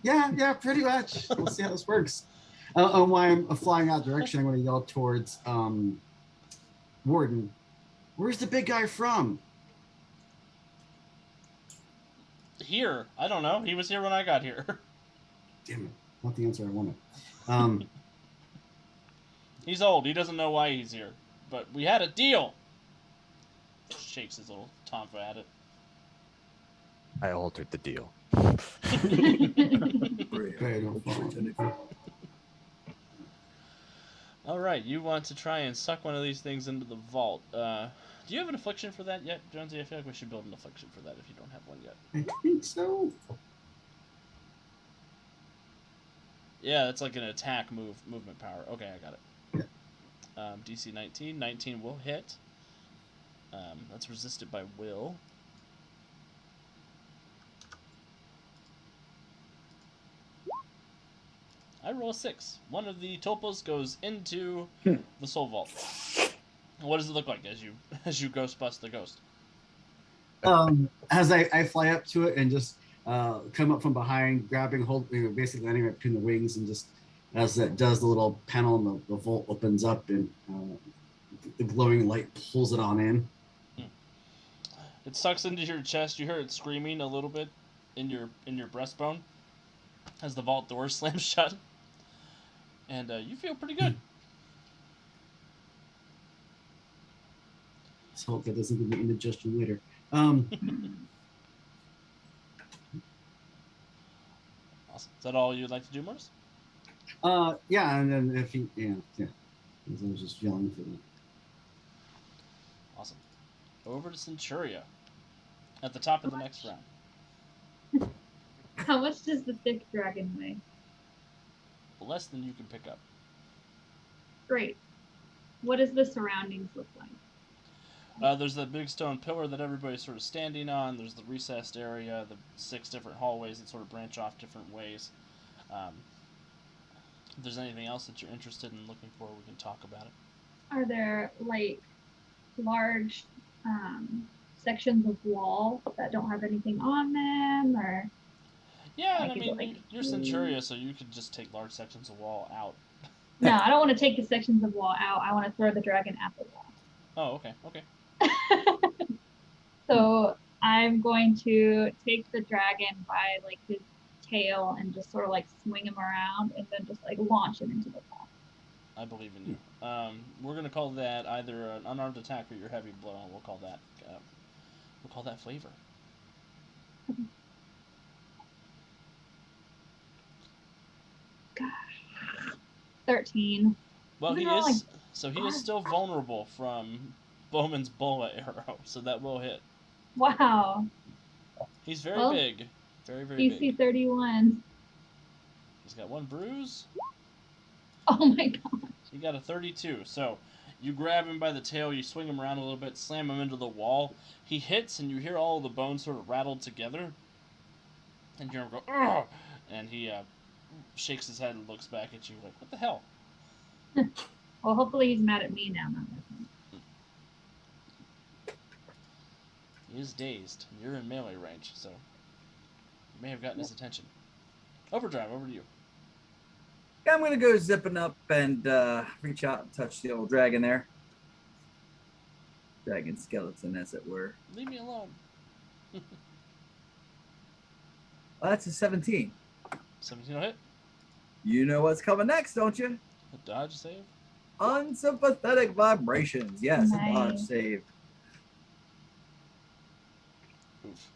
Yeah, pretty much. We'll see how this works. While I'm flying out direction, I'm going to yell towards Warden. Where's the big guy from? Here. I don't know. He was here when I got here. Damn it. Not the answer I wanted. He's old. He doesn't know why he's here. But we had a deal. Shakes his little tonfa at it. I altered the deal. All right, you want to try and suck one of these things into the vault. Do you have an affliction for that yet, Jonesy? I feel like we should build an affliction for that if you don't have one yet. I think so. Yeah, it's like an attack movement power. Okay, I got it. DC 19. 19 will hit. That's resisted by will. I roll a 6. One of the topos goes into the soul vault. What does it look like as you ghost bust the ghost? As I fly up to it and just come up from behind, grabbing hold, basically landing right between the wings, and just as that does, the little panel and the vault opens up, and the glowing light pulls it on in. It sucks into your chest. You hear it screaming a little bit in your breastbone as the vault door slams shut, and you feel pretty good. Let's hope that doesn't give me indigestion later. Awesome. Is that all you'd like to do, Morris? Yeah, and then if he, yeah. I was just yelling for that. Awesome. Over to Centuria at the top of the next round. How much does the thick dragon weigh? Less than you can pick up. Great. What does the surroundings look like? There's the big stone pillar that everybody's sort of standing on. There's the recessed area, the 6 different hallways that sort of branch off different ways. If there's anything else that you're interested in looking for, we can talk about it. Are there like large sections of wall that don't have anything on them, or? Yeah, Like, I is it mean, like you're Centuria, so you could just take large sections of wall out. No, I don't want to take the sections of wall out. I want to throw the dragon at the wall. Oh, okay. So I'm going to take the dragon by like his tail and just sort of like swing him around and then just like launch him into the wall. I believe in you. We're gonna call that either an unarmed attack or your heavy blow, and we'll call that flavor. Gosh, 13. Well, Even he though, is like, he is still vulnerable from Bowman's bullet arrow, so that will hit. Wow. He's very big, very DC big. 31. He's got 1 bruise. Oh my god. He got a 32. So you grab him by the tail, you swing him around a little bit, slam him into the wall. He hits, and you hear all of the bones sort of rattled together. And you hear him go, "Ugh!" And he shakes his head and looks back at you like, what the hell? Well, hopefully he's mad at me now. He is dazed. You're in melee range, so you may have gotten his attention. Overdrive, over to you. Yeah, I'm gonna go zipping up and reach out and touch the old dragon there. Dragon skeleton, as it were. Leave me alone. Well, that's a 17. 17 will hit. You know what's coming next, don't you? A dodge save. Unsympathetic vibrations. Yes, Nice. a dodge save. Oof.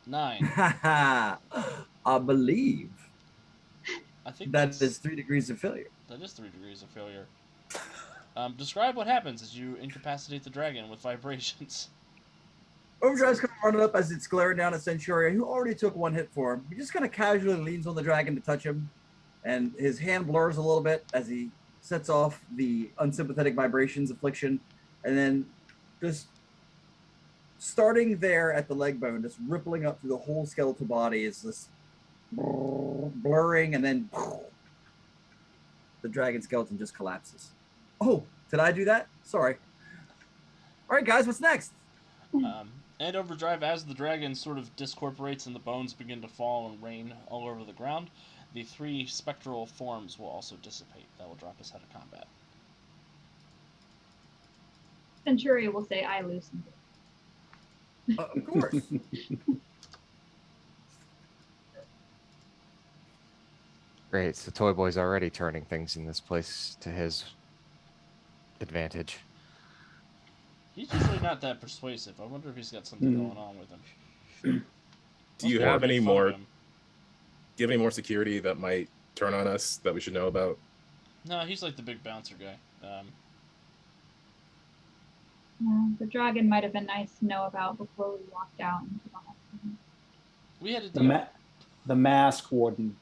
9. I believe I think that is 3 degrees of failure. That is 3 degrees of failure. Describe what happens as you incapacitate the dragon with vibrations. Overdrive's kind of running up as it's glaring down at Centuria, who already took 1 hit for him. He just kind of casually leans on the dragon to touch him, and his hand blurs a little bit as he sets off the unsympathetic vibrations affliction, and then just starting there at the leg bone, just rippling up through the whole skeletal body is this blurring, and then the dragon skeleton just collapses. Oh, did I do that? Sorry. All right, guys, what's next? And Overdrive, as the dragon sort of discorporates and the bones begin to fall and rain all over the ground, the 3 spectral forms will also dissipate. That will drop us out of combat. Centuria will say, I loosened it. Of course. Great. So Toy Boy's already turning things in this place to his advantage. He's usually not that persuasive. I wonder if he's got something going on with him. Do you have any more? Do you have any more security that might turn on us that we should know about? No, he's like the big bouncer guy. Yeah, the dragon might have been nice to know about before we walked out into the hall. We had a The, deal. the Mask Warden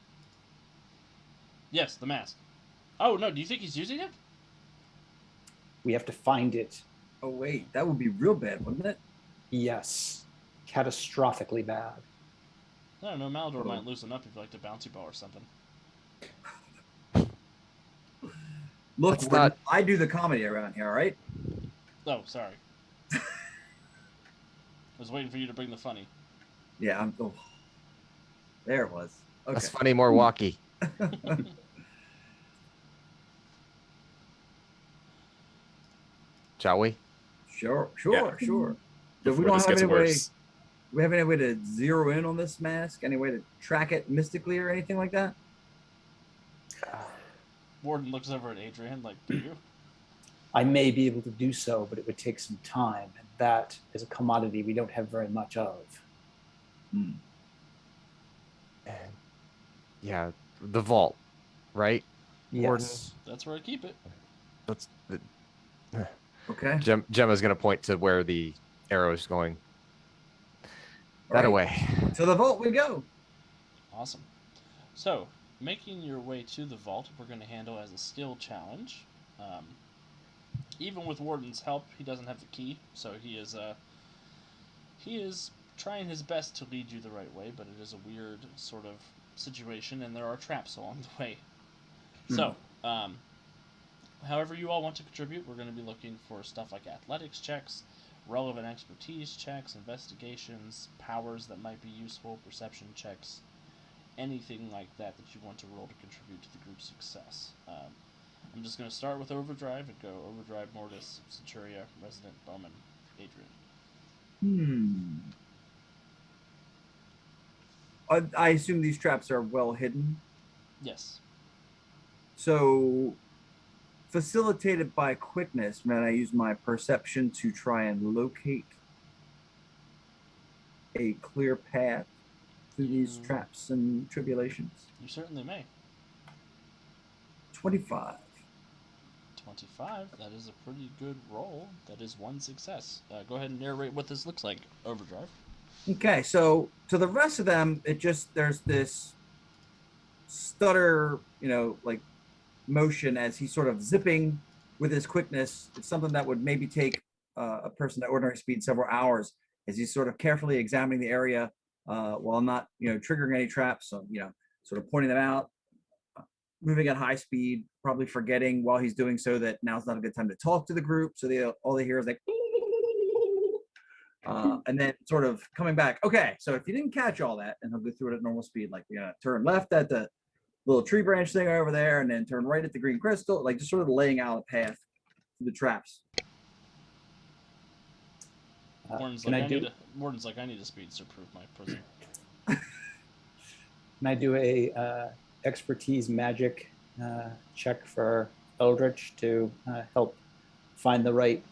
Yes, the mask. Oh, no, do you think he's using it? We have to find it. Oh wait, that would be real bad, wouldn't it? Yes. Catastrophically bad. I don't know, Malador Oh. might loosen up if you like a bouncy ball or something. Look, That's Warden, not- I do the comedy around here, all right? Oh, sorry. I was waiting for you to bring the funny. Yeah, I'm. Oh. There it was. Okay. That's funny, more walkie. Shall we? Sure. Yeah. Do we Before don't this have gets any way? worse. Do we have any way to zero in on this mask? Any way to track it mystically or anything like that? Warden looks over at Adrian like, do you? I may be able to do so, but it would take some time. And that is a commodity we don't have very much of. Hmm. Yeah, the vault, right? Warden. Yes. That's where I keep it. Let's. Okay. Gemma's gonna point to where the arrow is going. All That right. away. To the vault we go. Awesome. So, making your way to the vault, we're going to handle as a skill challenge. Even with Warden's help, he doesn't have the key, so he is trying his best to lead you the right way, but it is a weird sort of situation, and there are traps along the way. So, however you all want to contribute, we're going to be looking for stuff like athletics checks, relevant expertise checks, investigations, powers that might be useful, perception checks, anything like that that you want to roll to contribute to the group's success. I'm just going to start with Overdrive and go Overdrive, Mortis, Centuria, Resident, Bowman, Adrian. I assume these traps are well hidden. Yes. So, facilitated by quickness, man, I use my perception to try and locate a clear path through these traps and tribulations. You certainly may. 25. 25, that is a pretty good roll. That is one success. Go ahead and narrate what this looks like, Overdrive. Okay, so to the rest of them, there's this stutter, like motion as he's sort of zipping with his quickness. It's something that would maybe take a person at ordinary speed several hours as he's sort of carefully examining the area while not, triggering any traps. So, sort of pointing them out, moving at high speed, probably forgetting while he's doing so that now's not a good time to talk to the group. So all they hear is like, and then sort of coming back. Okay, so if you didn't catch all that, and he'll go through it at normal speed, like turn left at the little tree branch thing over there, and then turn right at the green crystal, like just sort of laying out a path to the traps. Warden's Can like, I do? Warden's like, I need a speed to prove my prison. Can I do a expertise magic check for Eldritch to help find the right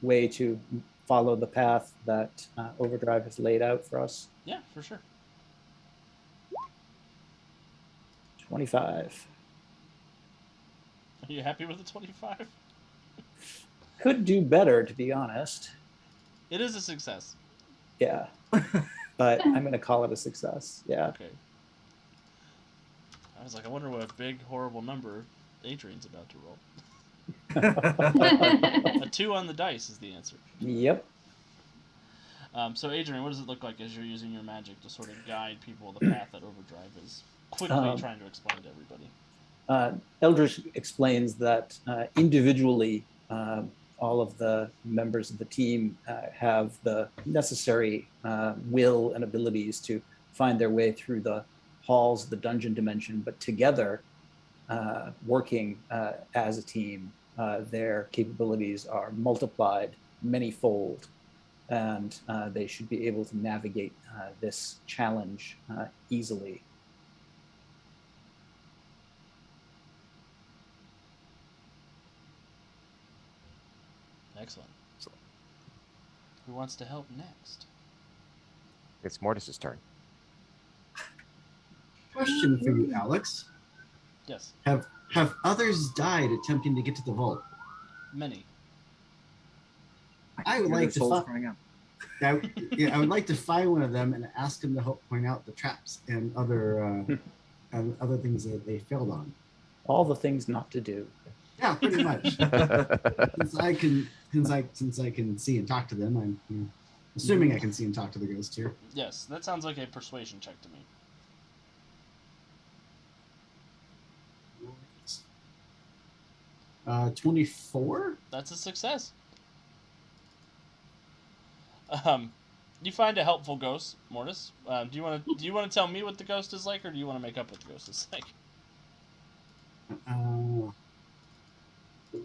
way to follow the path that Overdrive has laid out for us? Yeah, for sure. 25. Are you happy with the 25? Could do better, to be honest. It is a success. Yeah. But I'm going to call it a success. Yeah. Okay. I was like, I wonder what a big, horrible number Adrian's about to roll. A 2 on the dice is the answer. Yep. So, Adrian, what does it look like as you're using your magic to sort of guide people the path that Overdrive is quickly trying to explain to everybody? Eldritch explains that individually, all of the members of the team have the necessary will and abilities to find their way through the halls of the dungeon dimension, but together, working as a team, their capabilities are multiplied many-fold, and they should be able to navigate this challenge easily. Excellent. Who wants to help next? It's Mortis's turn. Question for you, Alex. Yes. Have others died attempting to get to the vault? Many. I would Hear like their to souls find. crying out. I would like to find one of them and ask him to help point out the traps and other and other things that they failed on. All the things not to do. Yeah, pretty much. since I can see and talk to them, I'm assuming I can see and talk to the ghost here. Yes, that sounds like a persuasion check to me. 24. That's a success. You find a helpful ghost, Mortis. Do you want to tell me what the ghost is like, or do you want to make up what the ghost is like?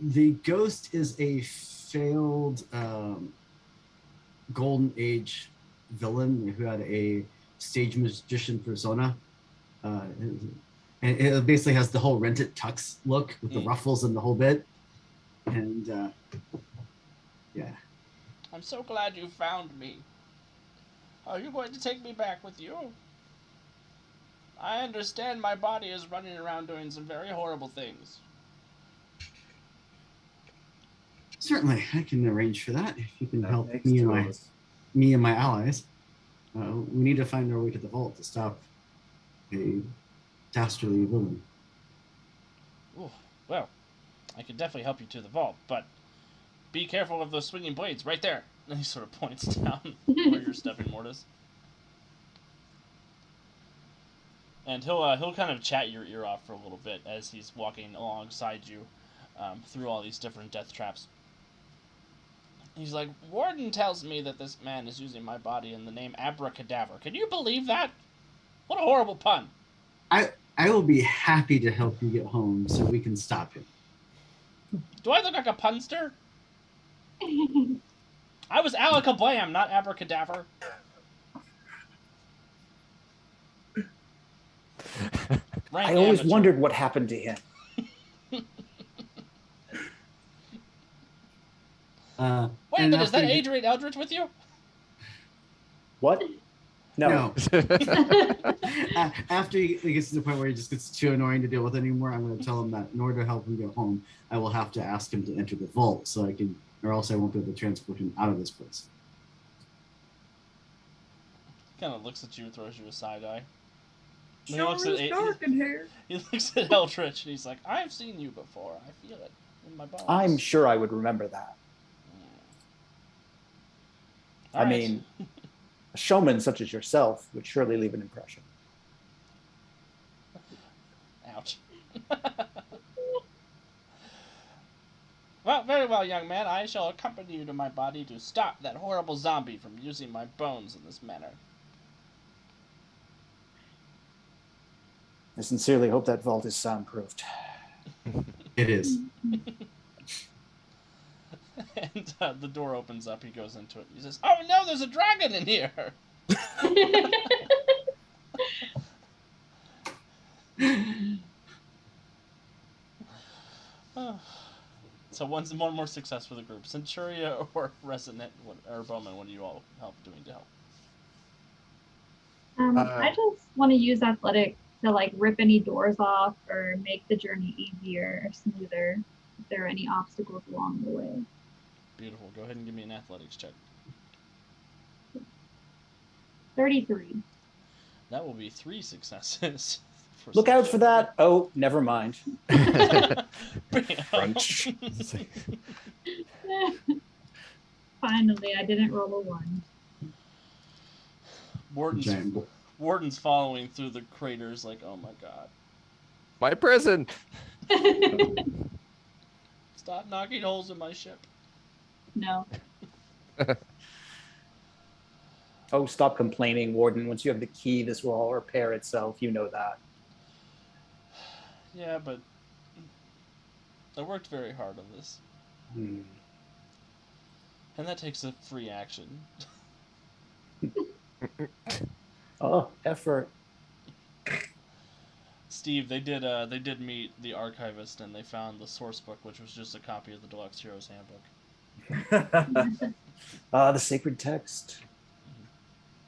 The ghost is a failed Golden Age villain who had a stage magician persona. And it basically has the whole Rent It Tux look with the ruffles and the whole bit. And yeah. I'm so glad you found me. Are you going to take me back with you? I understand my body is running around doing some very horrible things. Certainly, I can arrange for that if you can That help makes me two and of us. my allies. We need to find our way to the vault to stop a dastardly villain. Ooh, well, I could definitely help you to the vault, but be careful of those swinging blades right there. And he sort of points down where you're stepping, Mortis. And he'll kind of chat your ear off for a little bit as he's walking alongside you through all these different death traps. He's like, Warden tells me that this man is using my body in the name Abracadaver. Can you believe that? What a horrible pun. I will be happy to help you get home so we can stop him. Do I look like a punster? I was Alakablam, not Abracadaver. I always wondered what happened to him. Wait a minute, is that Adrian Eldritch with you? What? No. After he gets to the point where he just gets too annoying to deal with anymore, I'm going to tell him that in order to help him get home, I will have to ask him to enter the vault so I can, or else I won't be able to transport him out of this place. Kind of looks at you and throws you a side eye. He Sure looks at is dark in here. He looks at Eldritch and he's like, I've seen you before. I feel it in my bones. I'm sure I would remember that. All I right. mean, a showman such as yourself would surely leave an impression. Ouch. Well, very well, young man. I shall accompany you to my body to stop that horrible zombie from using my bones in this manner. I sincerely hope that vault is soundproofed. It is. And the door opens up. He goes into it. He says, "Oh no, there's a dragon in here." So one more success for the group. Centuria or Resonant or Bowman, what do you all doing to help? I just want to use athletic to like rip any doors off or make the journey easier or smoother if there are any obstacles along the way. Beautiful. Go ahead and give me an athletics check. 33. That will be 3 successes. Look out for that. Oh, never mind. Crunch. Finally, I didn't roll a 1. Warden's following through the craters like, oh my god. My prison. Stop knocking holes in my ship. No. Oh, stop complaining, Warden. Once you have the key, this will all repair itself. You know that. Yeah, but I worked very hard on this. And that takes a free action. Oh, effort. Steve, they did meet the archivist and they found the source book, which was just a copy of the Deluxe Heroes Handbook. The sacred text.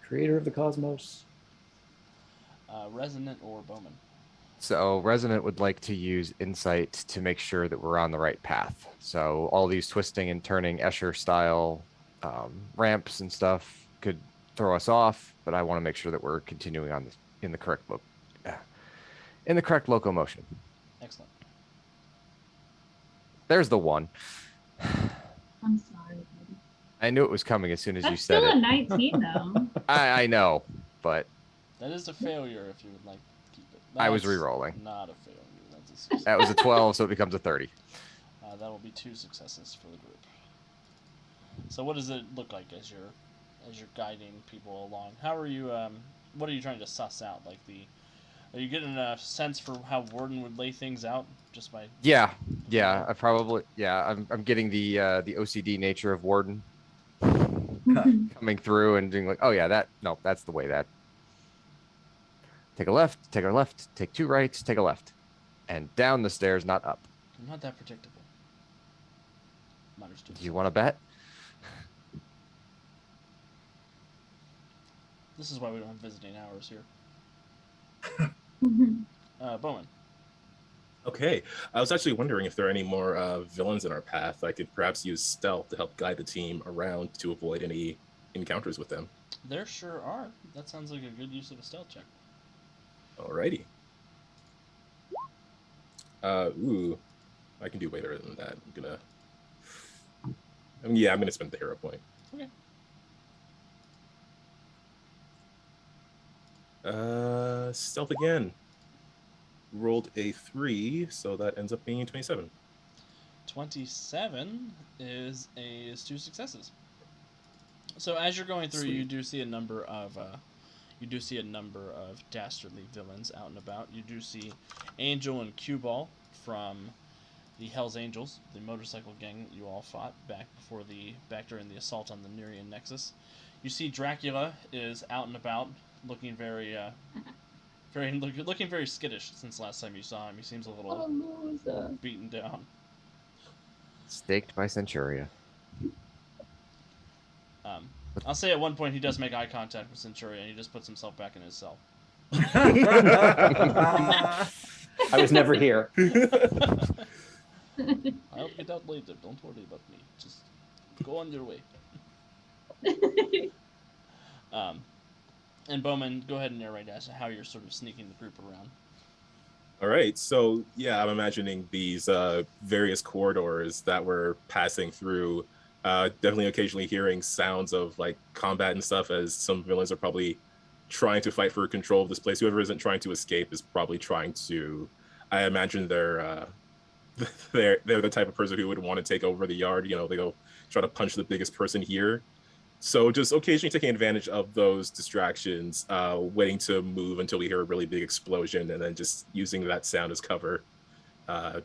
Creator of the cosmos. Resonant or Bowman? So Resonant would like to use insight to make sure that we're on the right path. So all these twisting and turning Escher style ramps and stuff could throw us off, but I want to make sure that we're continuing on in the correct in the correct locomotion. Excellent. There's the one. I'm sorry. Buddy. I knew it was coming as soon as you That's said still a it. 19 though. I know, but That is a failure if you would like to keep it. I was That's re-rolling. Not a failure. That's a success. That was a 12, so it becomes a 30. That will be 2 successes for the group. So what does it look like as you're guiding people along? How are you? What are you trying to suss out? Like are you getting a sense for how Warden would lay things out just by? Yeah. I'm getting the OCD nature of Warden coming through and doing like, oh yeah, that's the way that. Take a left, take a left, take 2 rights, take a left, and down the stairs, not up. I'm not that predictable. Understood. Do you want to bet? This is why we don't have visiting hours here. Bowman. Okay, I was actually wondering if there are any more villains in our path. I could perhaps use stealth to help guide the team around to avoid any encounters with them. There sure are. That sounds like a good use of a stealth check. Alrighty. I can do way better than that. I'm gonna spend the hero point. Okay. Stealth again. Rolled a 3, so that ends up being 27. 27 is 2 successes. So as you're going through, Sweet. you do see a number of dastardly villains out and about. You do see Angel and Q-Ball from the Hell's Angels, the motorcycle gang that you all fought back during the assault on the Nerian Nexus. You see Dracula is out and about, looking very skittish since last time you saw him. He seems a little beaten down. Staked by Centuria. I'll say at one point he does make eye contact with Centuria and he just puts himself back in his cell. I was never here. I'll get out later. Don't worry about me. Just go on your way. And Bowman, go ahead and narrate as to how you're sort of sneaking the group around. All right, so yeah, I'm imagining these various corridors that we're passing through. Definitely occasionally hearing sounds of like combat and stuff, as some villains are probably trying to fight for control of this place. Whoever isn't trying to escape is probably trying to. I imagine they're the type of person who would want to take over the yard. You know, they go try to punch the biggest person here. So just occasionally taking advantage of those distractions, waiting to move until we hear a really big explosion, and then just using that sound as cover to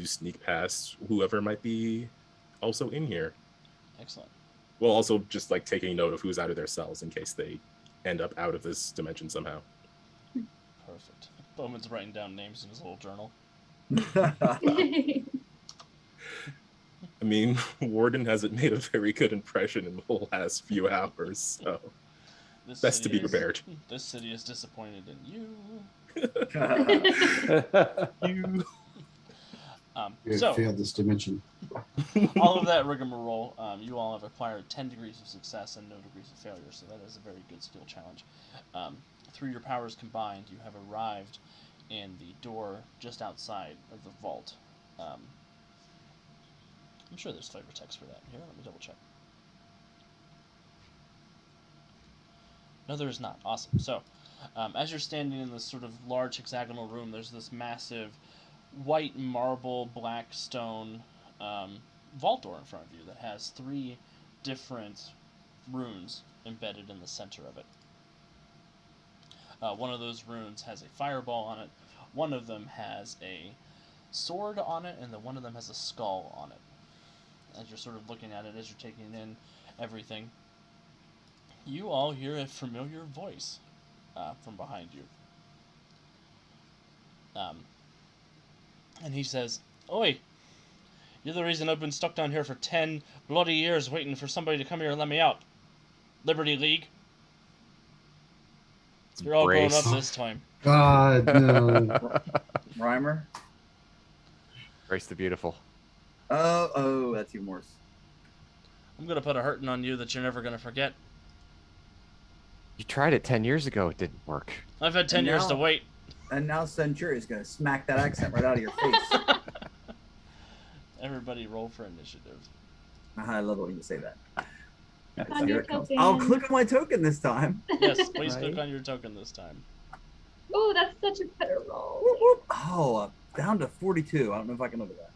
sneak past whoever might be also in here. Excellent. Well, also just like taking note of who's out of their cells in case they end up out of this dimension somehow. Perfect. Bowman's writing down names in his little journal. I mean, Warden hasn't made a very good impression in the last few hours, so best to be prepared. This city is disappointed in you. You. We have failed this dimension. All of that rigmarole, you all have acquired 10 degrees of success and no degrees of failure, so that is a very good skill challenge. Through your powers combined, you have arrived in the door just outside of the vault. I'm sure there's flavor text for that. Here, let me double check. No, there is not. Awesome. So, as you're standing in this sort of large hexagonal room, there's this massive white marble, black stone vault door in front of you that has 3 different runes embedded in the center of it. One of those runes has a fireball on it, one of them has a sword on it, and then one of them has a skull on it. As you're sort of looking at it, as you're taking in everything, you all hear a familiar voice from behind you. And he says, "Oi, you're the reason I've been stuck down here for 10 bloody years waiting for somebody to come here and let me out. Liberty League. You're all grown up this time." God, no. Rhymer. Grace the Beautiful. Oh, that's even worse. I'm going to put a hurting on you that you're never going to forget. You tried it 10 years ago. It didn't work. I've had 10 years to wait. And now Century is going to smack that accent right out of your face. Everybody roll for initiative. I love it when you say that. On Here your it comes. token. I'll click on my token this time. Yes, please click Right. on your token this time. Oh, that's such a better roll. Whoop, whoop. Oh, down to 42. I don't know if I can look at that.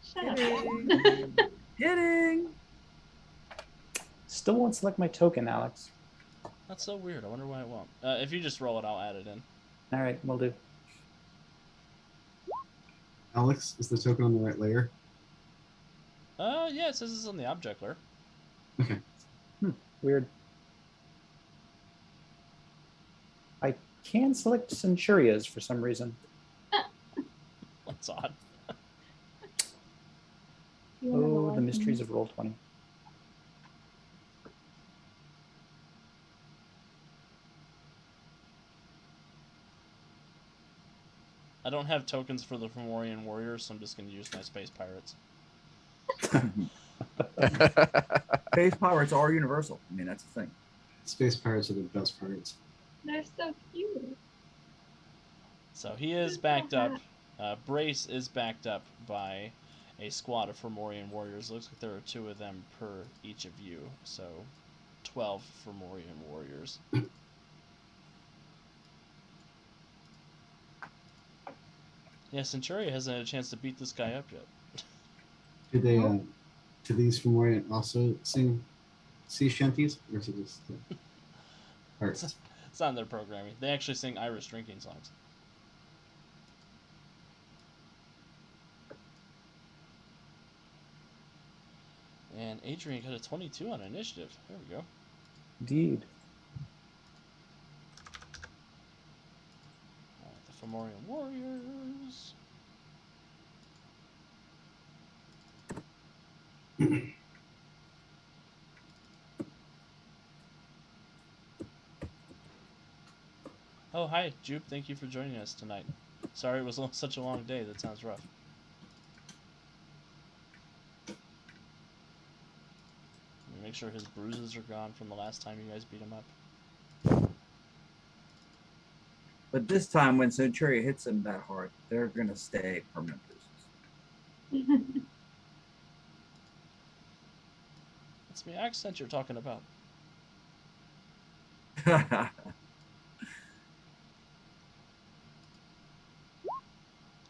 Shut up. Hitting. Still won't select my token, Alex. That's so weird. I wonder why it won't. If you just roll it, I'll add it in. All right, we'll do. Alex, is the token on the right layer? Yeah, it says it's on the object layer. Okay. Weird. I can select Centurias for some reason. That's odd. You wanna Oh, roll the like mysteries me? of Roll20. I don't have tokens for the Fomorian Warriors, so I'm just going to use my Space Pirates. Space pirates are universal. I mean, that's the thing. Space pirates are the best pirates. They're so cute. So he is backed up. Brace is backed up by a squad of Fomorian Warriors. Looks like there are 2 of them per each of you, so 12 Fomorian Warriors. Yeah, Centuria hasn't had a chance to beat this guy up yet. Do they? Do these from Orient also sing sea shanties, or is it just parts? It's not in their programming. They actually sing Irish drinking songs. And Adrian got a 22 on initiative. There we go. Indeed. The Fomorian Warriors. Oh, hi, Jupe. Thank you for joining us tonight. Sorry it was such a long day. That sounds rough. Let me make sure his bruises are gone from the last time you guys beat him up. But this time, when Centuria hits them that hard, they're going to stay permanent bruises. That's the accent you're talking about.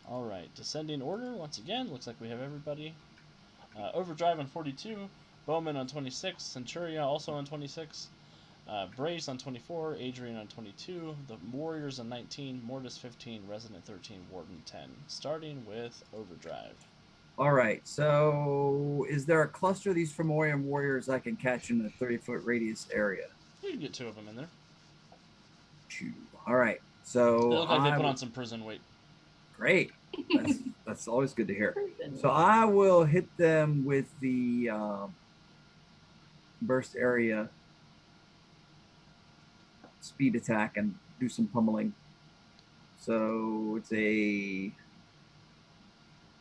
All right, descending order once again. Looks like we have everybody. Overdrive on 42, Bowman on 26, Centuria also on 26, Brace on 24, Adrian on 22, the Warriors on 19, Mortis 15, Resident 13, Warden 10. Starting with Overdrive. All right. So, is there a cluster of these Fomorian warriors I can catch in a 30-foot radius area? You can get 2 of them in there. 2. All right. So They look like they put on some prison weight. Great. That's always good to hear. So I will hit them with the burst area speed attack and do some pummeling. So it's a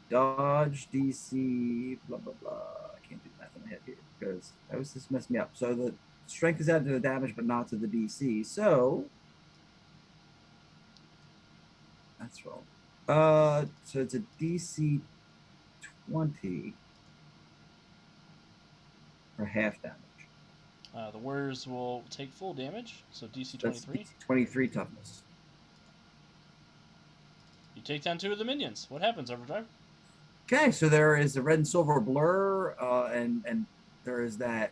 dodge DC blah blah blah. I can't do math in my head here because that was just messed me up. So the strength is added to the damage but not to the DC. So that's wrong. So it's a DC 20 for half damage. The Warriors will take full damage, so DC That's 23. 23 toughness. You take down 2 of the minions. What happens, Overdrive? Okay, so there is a red and silver blur, and there is that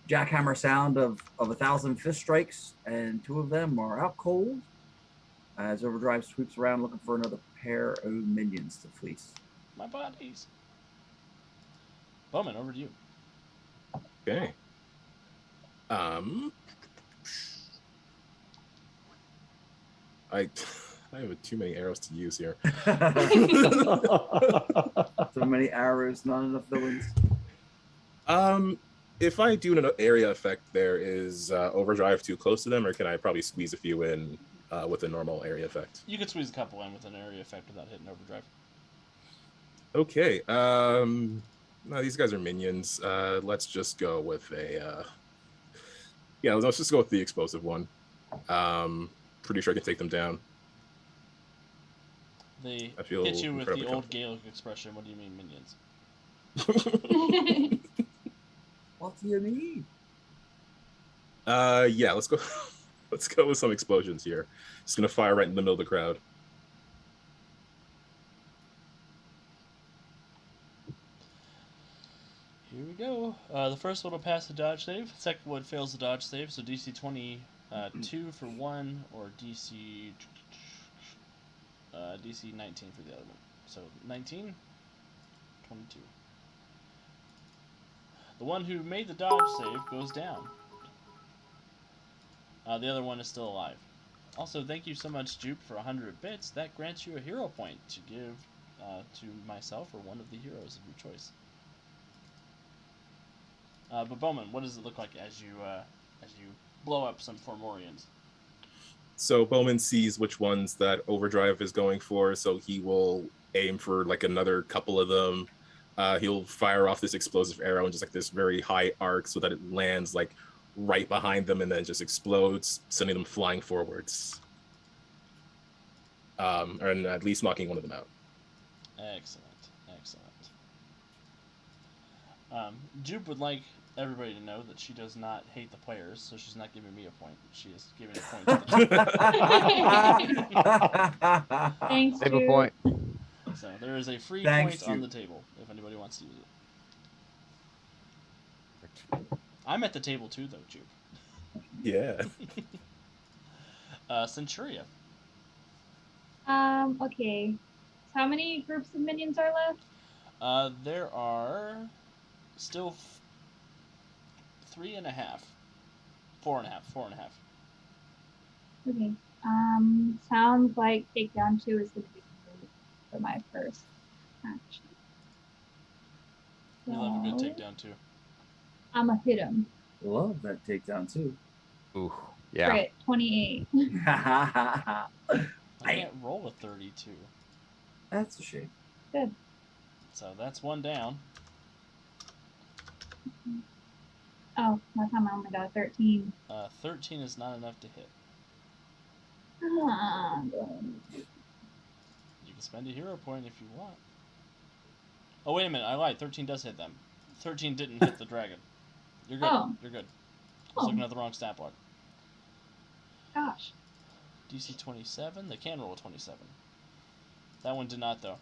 jackhammer sound of 1,000 fist strikes, and 2 of them are out cold as Overdrive sweeps around looking for another pair of minions to fleece. My bodies. Bowman, over to you. Okay. I have too many arrows to use here. So many arrows, not enough villains. If I do an area effect, there is overdrive too close to them, or can I probably squeeze a few in with a normal area effect? You could squeeze a couple in with an area effect without hitting Overdrive. Okay. No, these guys are minions. Let's just go with a. Yeah, let's just go with the explosive one. pretty sure I can take them down. They I feel hit you with the incredibly old comfortable. Gaelic expression. What do you mean, minions? What do you mean? Yeah, let's go. Let's go with some explosions here. Just gonna fire right in the middle of the crowd. Here we go. The first one will pass the dodge save. Second one fails the dodge save, so DC 22 for one, or DC 19 for the other one. So 19, 22. The one who made the dodge save goes down. The other one is still alive. Also, thank you so much, Jupe, for 100 bits. That grants you a hero point to give to myself or one of the heroes of your choice. But Bowman, what does it look like as you blow up some Formorians? So Bowman sees which ones that Overdrive is going for, so he will aim for like another couple of them. He'll fire off this explosive arrow and just like this very high arc so that it lands like right behind them and then just explodes, sending them flying forwards. And at least knocking one of them out. Excellent, excellent. Jupe would like everybody to know that she does not hate the players, so she's not giving me a point. She is giving a point to the team. Thanks, Save a Jude. point. So there is a free Thanks, point on the Jupe. table if anybody wants to use it. I'm at the table too, though, Jupe. Yeah. Centuria. Okay. So how many groups of minions are left? There are still 3.5. 4.5. Okay. Sounds like takedown 2 is going to be good for my first action. We love a good So, takedown too. I'm going to hit him. Love that takedown too. Ooh, yeah. Crit, 28. I can't roll a 32. That's a shame. Good. So that's one down. Oh, that time I only got a 13. 13 is not enough to hit. Ah, You can spend a hero point if you want. Oh, wait a minute. I lied. 13 does hit them. 13 didn't hit the dragon. You're good. Oh. You're good. I was looking at the wrong stat block. gosh. DC 27. They can roll a 27. That one did not, though.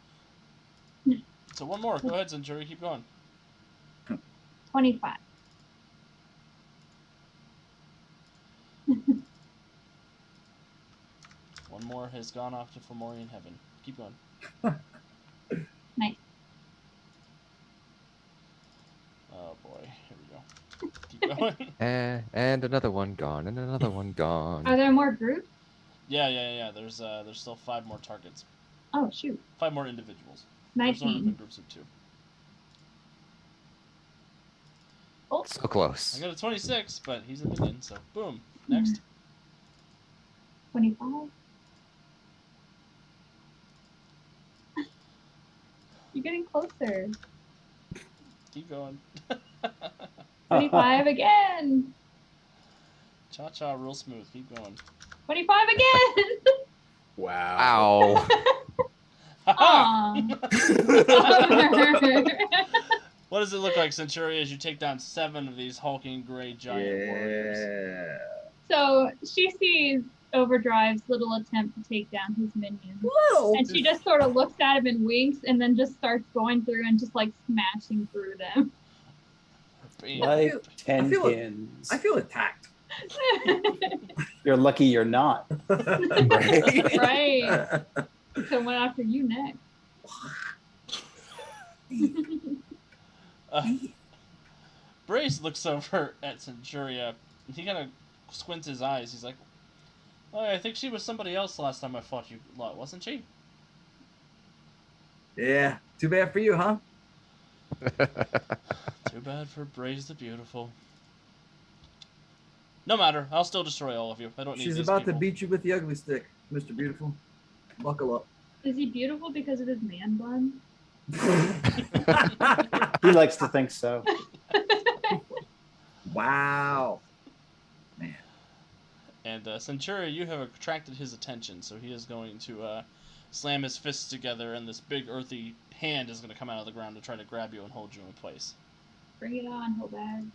So one more. Go ahead, Century. Keep going. 25. One more has gone off to Fomorian Heaven. Keep going. Nice. Oh boy. Here we go. Keep going. And another one gone, and another one gone. Are there more groups? Yeah. There's still 5 more targets. Oh, shoot. 5 more individuals. They're sort of in 19. groups of 2. Oh, So close. I got a 26, but he's a minion, so boom. Next. 25. You're getting closer. Keep going. 25 again. Cha-cha real smooth. Keep going. 25 again. Wow. Ow. Aw. What does it look like, Centuria, as you take down 7 of these hulking gray giant warriors? Yeah. So she sees Overdrive's little attempt to take down his minions. Little. And she just sort of looks at him and winks and then just starts going through and just like smashing through them. Bam. Like I 10 feel it. pins. I feel attacked. You're lucky you're not. Right. So went after you next. Brace looks over at Centuria. He kind of squints his eyes. He's like, "Oh, I think she was somebody else last time I fought you, lot, wasn't she?" Yeah. Too bad for you, huh? Too bad for Brace the Beautiful. No matter. I'll still destroy all of you. I don't need She's these about people. to beat you with the ugly stick, Mr. Beautiful. Buckle up. Is he beautiful because of his man bun? He likes to think so. Wow. Man. And Centuria, you have attracted his attention, so he is going to slam his fists together, and this big earthy hand is going to come out of the ground to try to grab you and hold you in place. Bring it on, Hobag.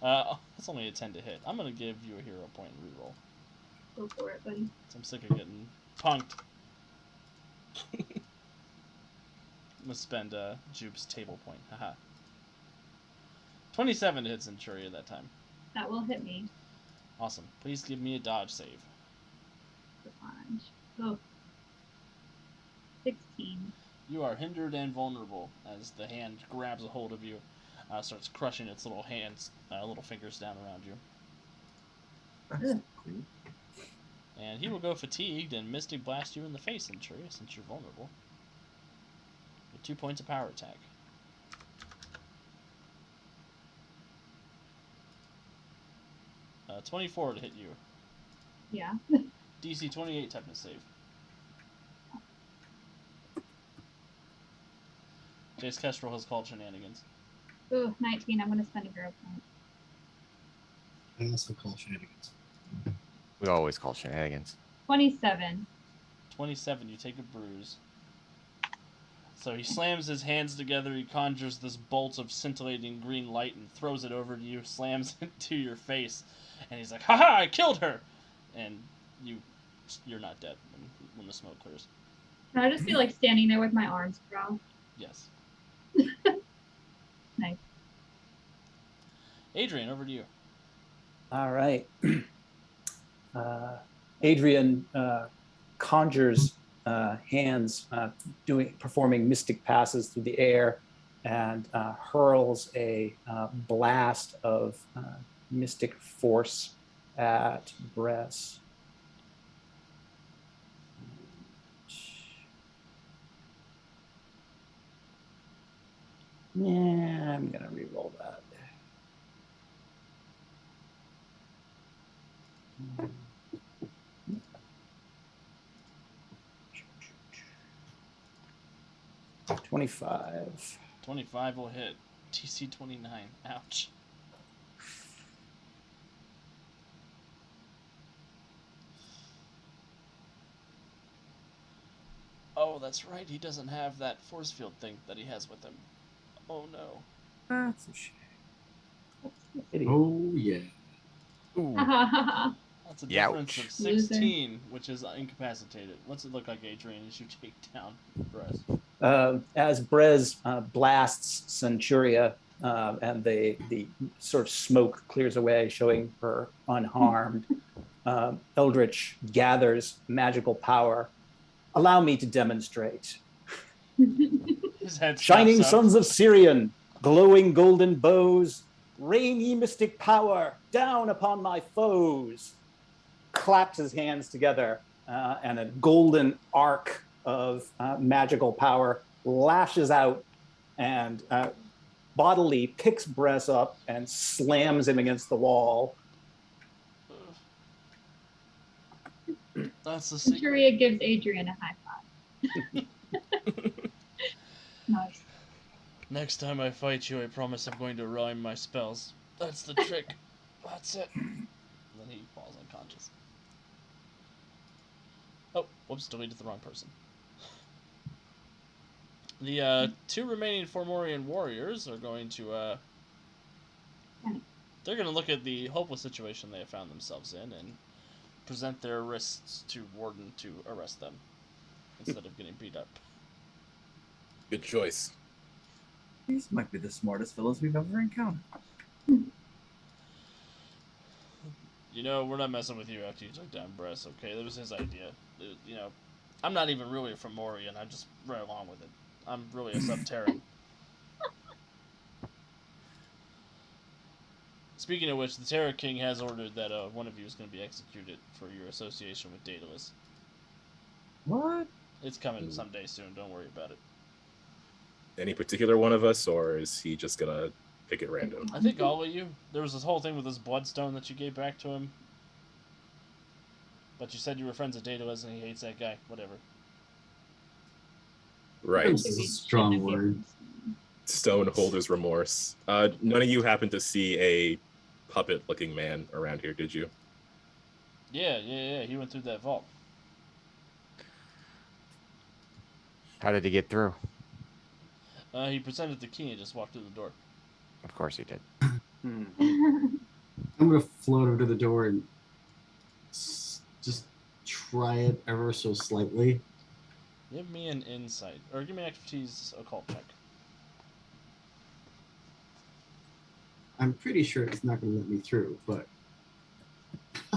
That's only a 10 to hit. I'm going to give you a hero point and reroll. Go for it, buddy. So I'm sick of getting punked. I'm going to spend Jupe's table point. Haha. 27 to hit Centuria that time. That will hit me. Awesome. Please give me a dodge save. The plunge. Oh. 16. You are hindered and vulnerable as the hand grabs a hold of you, starts crushing its little hands, little fingers down around you. That's cool. And he will go fatigued and Mystic Blast you in the face, Centuria, since you're vulnerable. With 2 points of power attack. Uh, 24 to hit you. Yeah. DC 28 toughness save. Jace Kestrel has called shenanigans. Ooh, 19. I'm going to spend a hero point. I also call shenanigans. We always call shenanigans. 27. 27, you take a bruise. So he slams his hands together, he conjures this bolt of scintillating green light and throws it over to you, slams it to your face, and he's like, "Haha, I killed her!" And you're not dead when the smoke clears. Can I just be like standing there with my arms crossed? Yes. Nice. Adrian, over to you. All right. Adrian conjures hands, performing mystic passes through the air, and hurls a blast of mystic force at Bress. Yeah, I'm gonna re-roll that. $25. 25 will hit. TC 29. Ouch. Oh, that's right. He doesn't have that force field thing that he has with him. Oh, no. That's a shame. Oh, yeah. Ooh. That's a Youch. difference of 16, which is incapacitated. What's it look like, Adrian, as you take down Brez? As Brez blasts Centuria, and the sort of smoke clears away, showing her unharmed, Eldritch gathers magical power. Allow me to demonstrate. His head Shining snaps up. sons of Sirion, glowing golden bows, rain ye mystic power down upon my foes. Claps his hands together, and a golden arc of magical power lashes out and bodily picks Bress up and slams him against the wall. That's the secret. Centuria gives Adrian a high five. Nice. Next time I fight you, I promise I'm going to rhyme my spells. That's the trick. That's it. And then he falls unconscious. Oh, whoops, deleted the wrong person. The two remaining Formorian warriors are going to, they're going to look at the hopeless situation they have found themselves in and present their wrists to Warden to arrest them instead of getting beat up. Good choice. These might be the smartest villains we've ever encountered. You know, we're not messing with you after you took down Bress, okay? That was his idea. You know, I'm not even really a Fomorian. I just ran along with it. I'm really a Subterran. Speaking of which, the Terror King has ordered that one of you is going to be executed for your association with Daedalus. What? It's coming someday soon. Don't worry about it. Any particular one of us, or is he just gonna pick it random? I think all of you. There was this whole thing with this bloodstone that you gave back to him. But you said you were friends with Daedalus and he hates that guy. Whatever. Right. This is a strong word. Stone holder's remorse. None of you happen to see a puppet-looking man around here, did you? Yeah. He went through that vault. How did he get through? He presented the key and just walked through the door. Of course he did. Hmm. I'm gonna float over to the door and just try it ever so slightly. Give me an insight, or give me an expertise occult check. I'm pretty sure it's not gonna let me through, but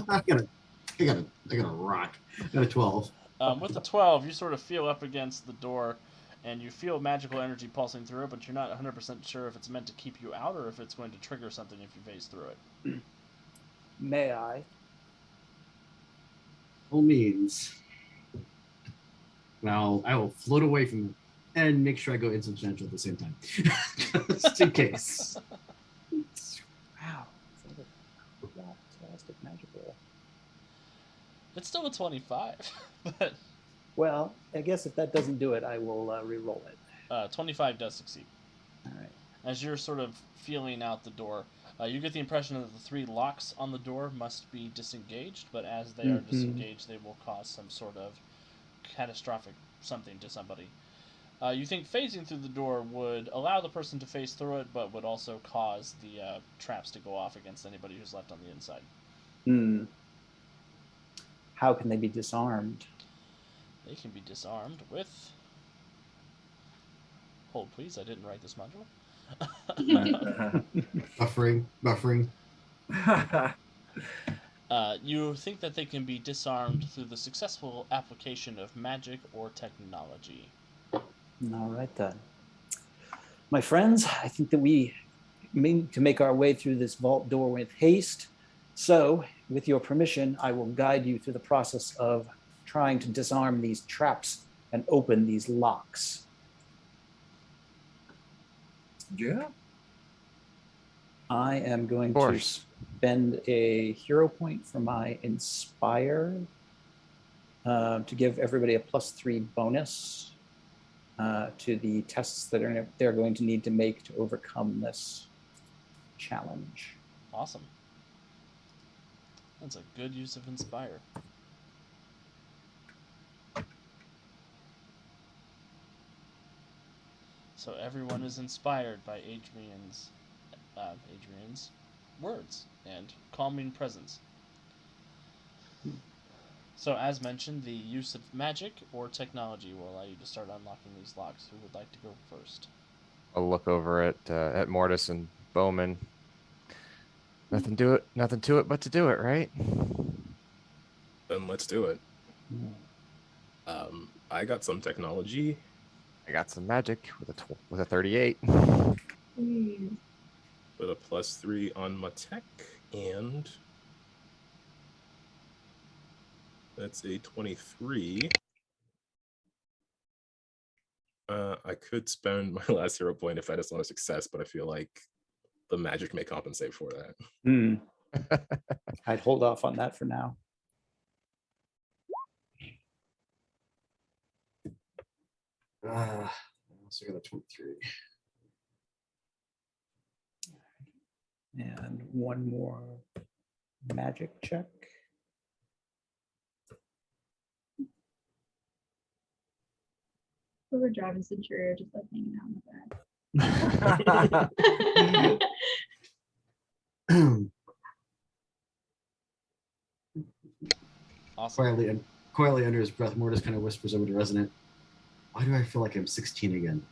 I got a rock. I got a 12. With the 12, you sort of feel up against the door, and you feel magical energy pulsing through it, but you're not 100% sure if it's meant to keep you out or if it's going to trigger something if you phase through it. May I? All means. Well, I will float away from it and make sure I go insubstantial at the same time, just in case. Wow. Fantastic magical. It's still a 25, but Well, I guess if that doesn't do it, I will re-roll it. 25 does succeed. All right. As you're sort of feeling out the door, you get the impression that the 3 locks on the door must be disengaged, but as they are disengaged, they will cause some sort of catastrophic something to somebody. You think phasing through the door would allow the person to phase through it, but would also cause the traps to go off against anybody who's left on the inside. Hmm. How can they be disarmed? They can be disarmed with... Hold, please. I didn't write this module. Buffering. You think that they can be disarmed through the successful application of magic or technology. All right, then. My friends, I think that we need to make our way through this vault door with haste. So, with your permission, I will guide you through the process of trying to disarm these traps and open these locks. Yeah. I am going to spend a hero point for my Inspire to give everybody a +3 bonus to the tests that they're going to need to make to overcome this challenge. Awesome. That's a good use of Inspire. So everyone is inspired by Adrian's words and calming presence. So as mentioned, the use of magic or technology will allow you to start unlocking these locks. Who would like to go first? I'll look over at Mortis and Bowman. Nothing to it but to do it, right? Then let's do it. I got some technology. I got some magic with a 38. With a +3 on my tech, and that's a 23. I could spend my last hero point if I just want a success, but I feel like the magic may compensate for that. I'd hold off on that for now. I also got a 23. And one more magic check. We were driving Centuria, just like hanging out in the back. Awesome. Quietly under his breath, Mortis kind of whispers over to Resonant, "Why do I feel like I'm 16 again?"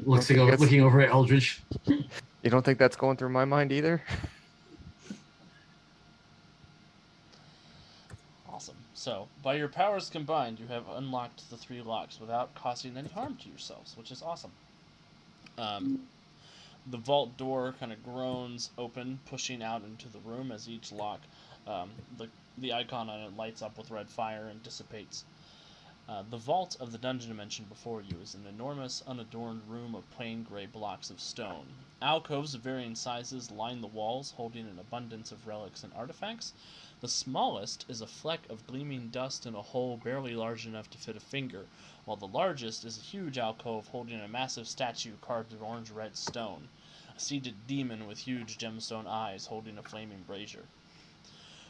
Looking over at Eldridge. You don't think that's going through my mind either? Awesome. So, by your powers combined, you have unlocked the 3 locks without causing any harm to yourselves, which is awesome. The vault door kind of groans open, pushing out into the room as each lock, the icon on it lights up with red fire and dissipates. The vault of the dungeon mentioned before you is an enormous, unadorned room of plain gray blocks of stone. Alcoves of varying sizes line the walls, holding an abundance of relics and artifacts. The smallest is a fleck of gleaming dust in a hole barely large enough to fit a finger, while the largest is a huge alcove holding a massive statue carved of orange-red stone. seated demon with huge gemstone eyes holding a flaming brazier.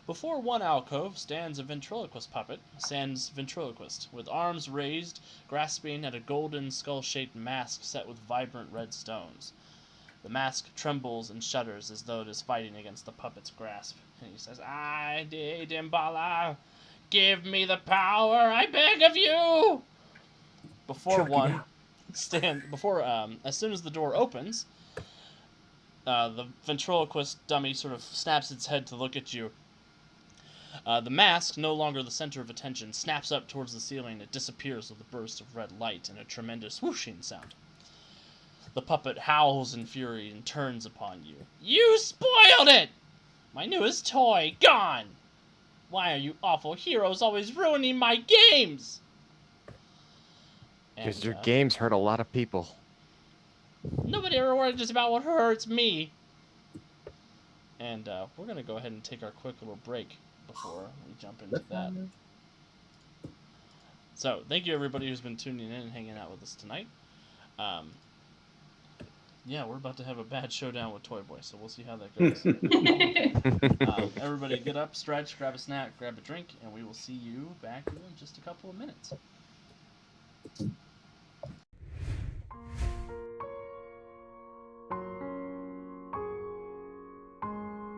Before one alcove stands a ventriloquist puppet, sans ventriloquist, with arms raised, grasping at a golden skull-shaped mask set with vibrant red stones. The mask trembles and shudders as though it is fighting against the puppet's grasp, and he says, "I did Imbala! Give me the power, I beg of you!" As soon as the door opens, the ventriloquist dummy sort of snaps its head to look at you. The mask, no longer the center of attention, snaps up towards the ceiling. It disappears with a burst of red light and a tremendous whooshing sound. The puppet howls in fury and turns upon you. "You spoiled it! My newest toy, gone! Why are you awful heroes always ruining my games?" Because your games hurt a lot of people. Nobody ever worries about what hurts me. And we're going to go ahead and take our quick little break before we jump into that. So, thank you everybody who's been tuning in and hanging out with us tonight. Yeah, we're about to have a bad showdown with Toy Boy, so we'll see how that goes. Everybody get up, stretch, grab a snack, grab a drink, and we will see you back in just a couple of minutes.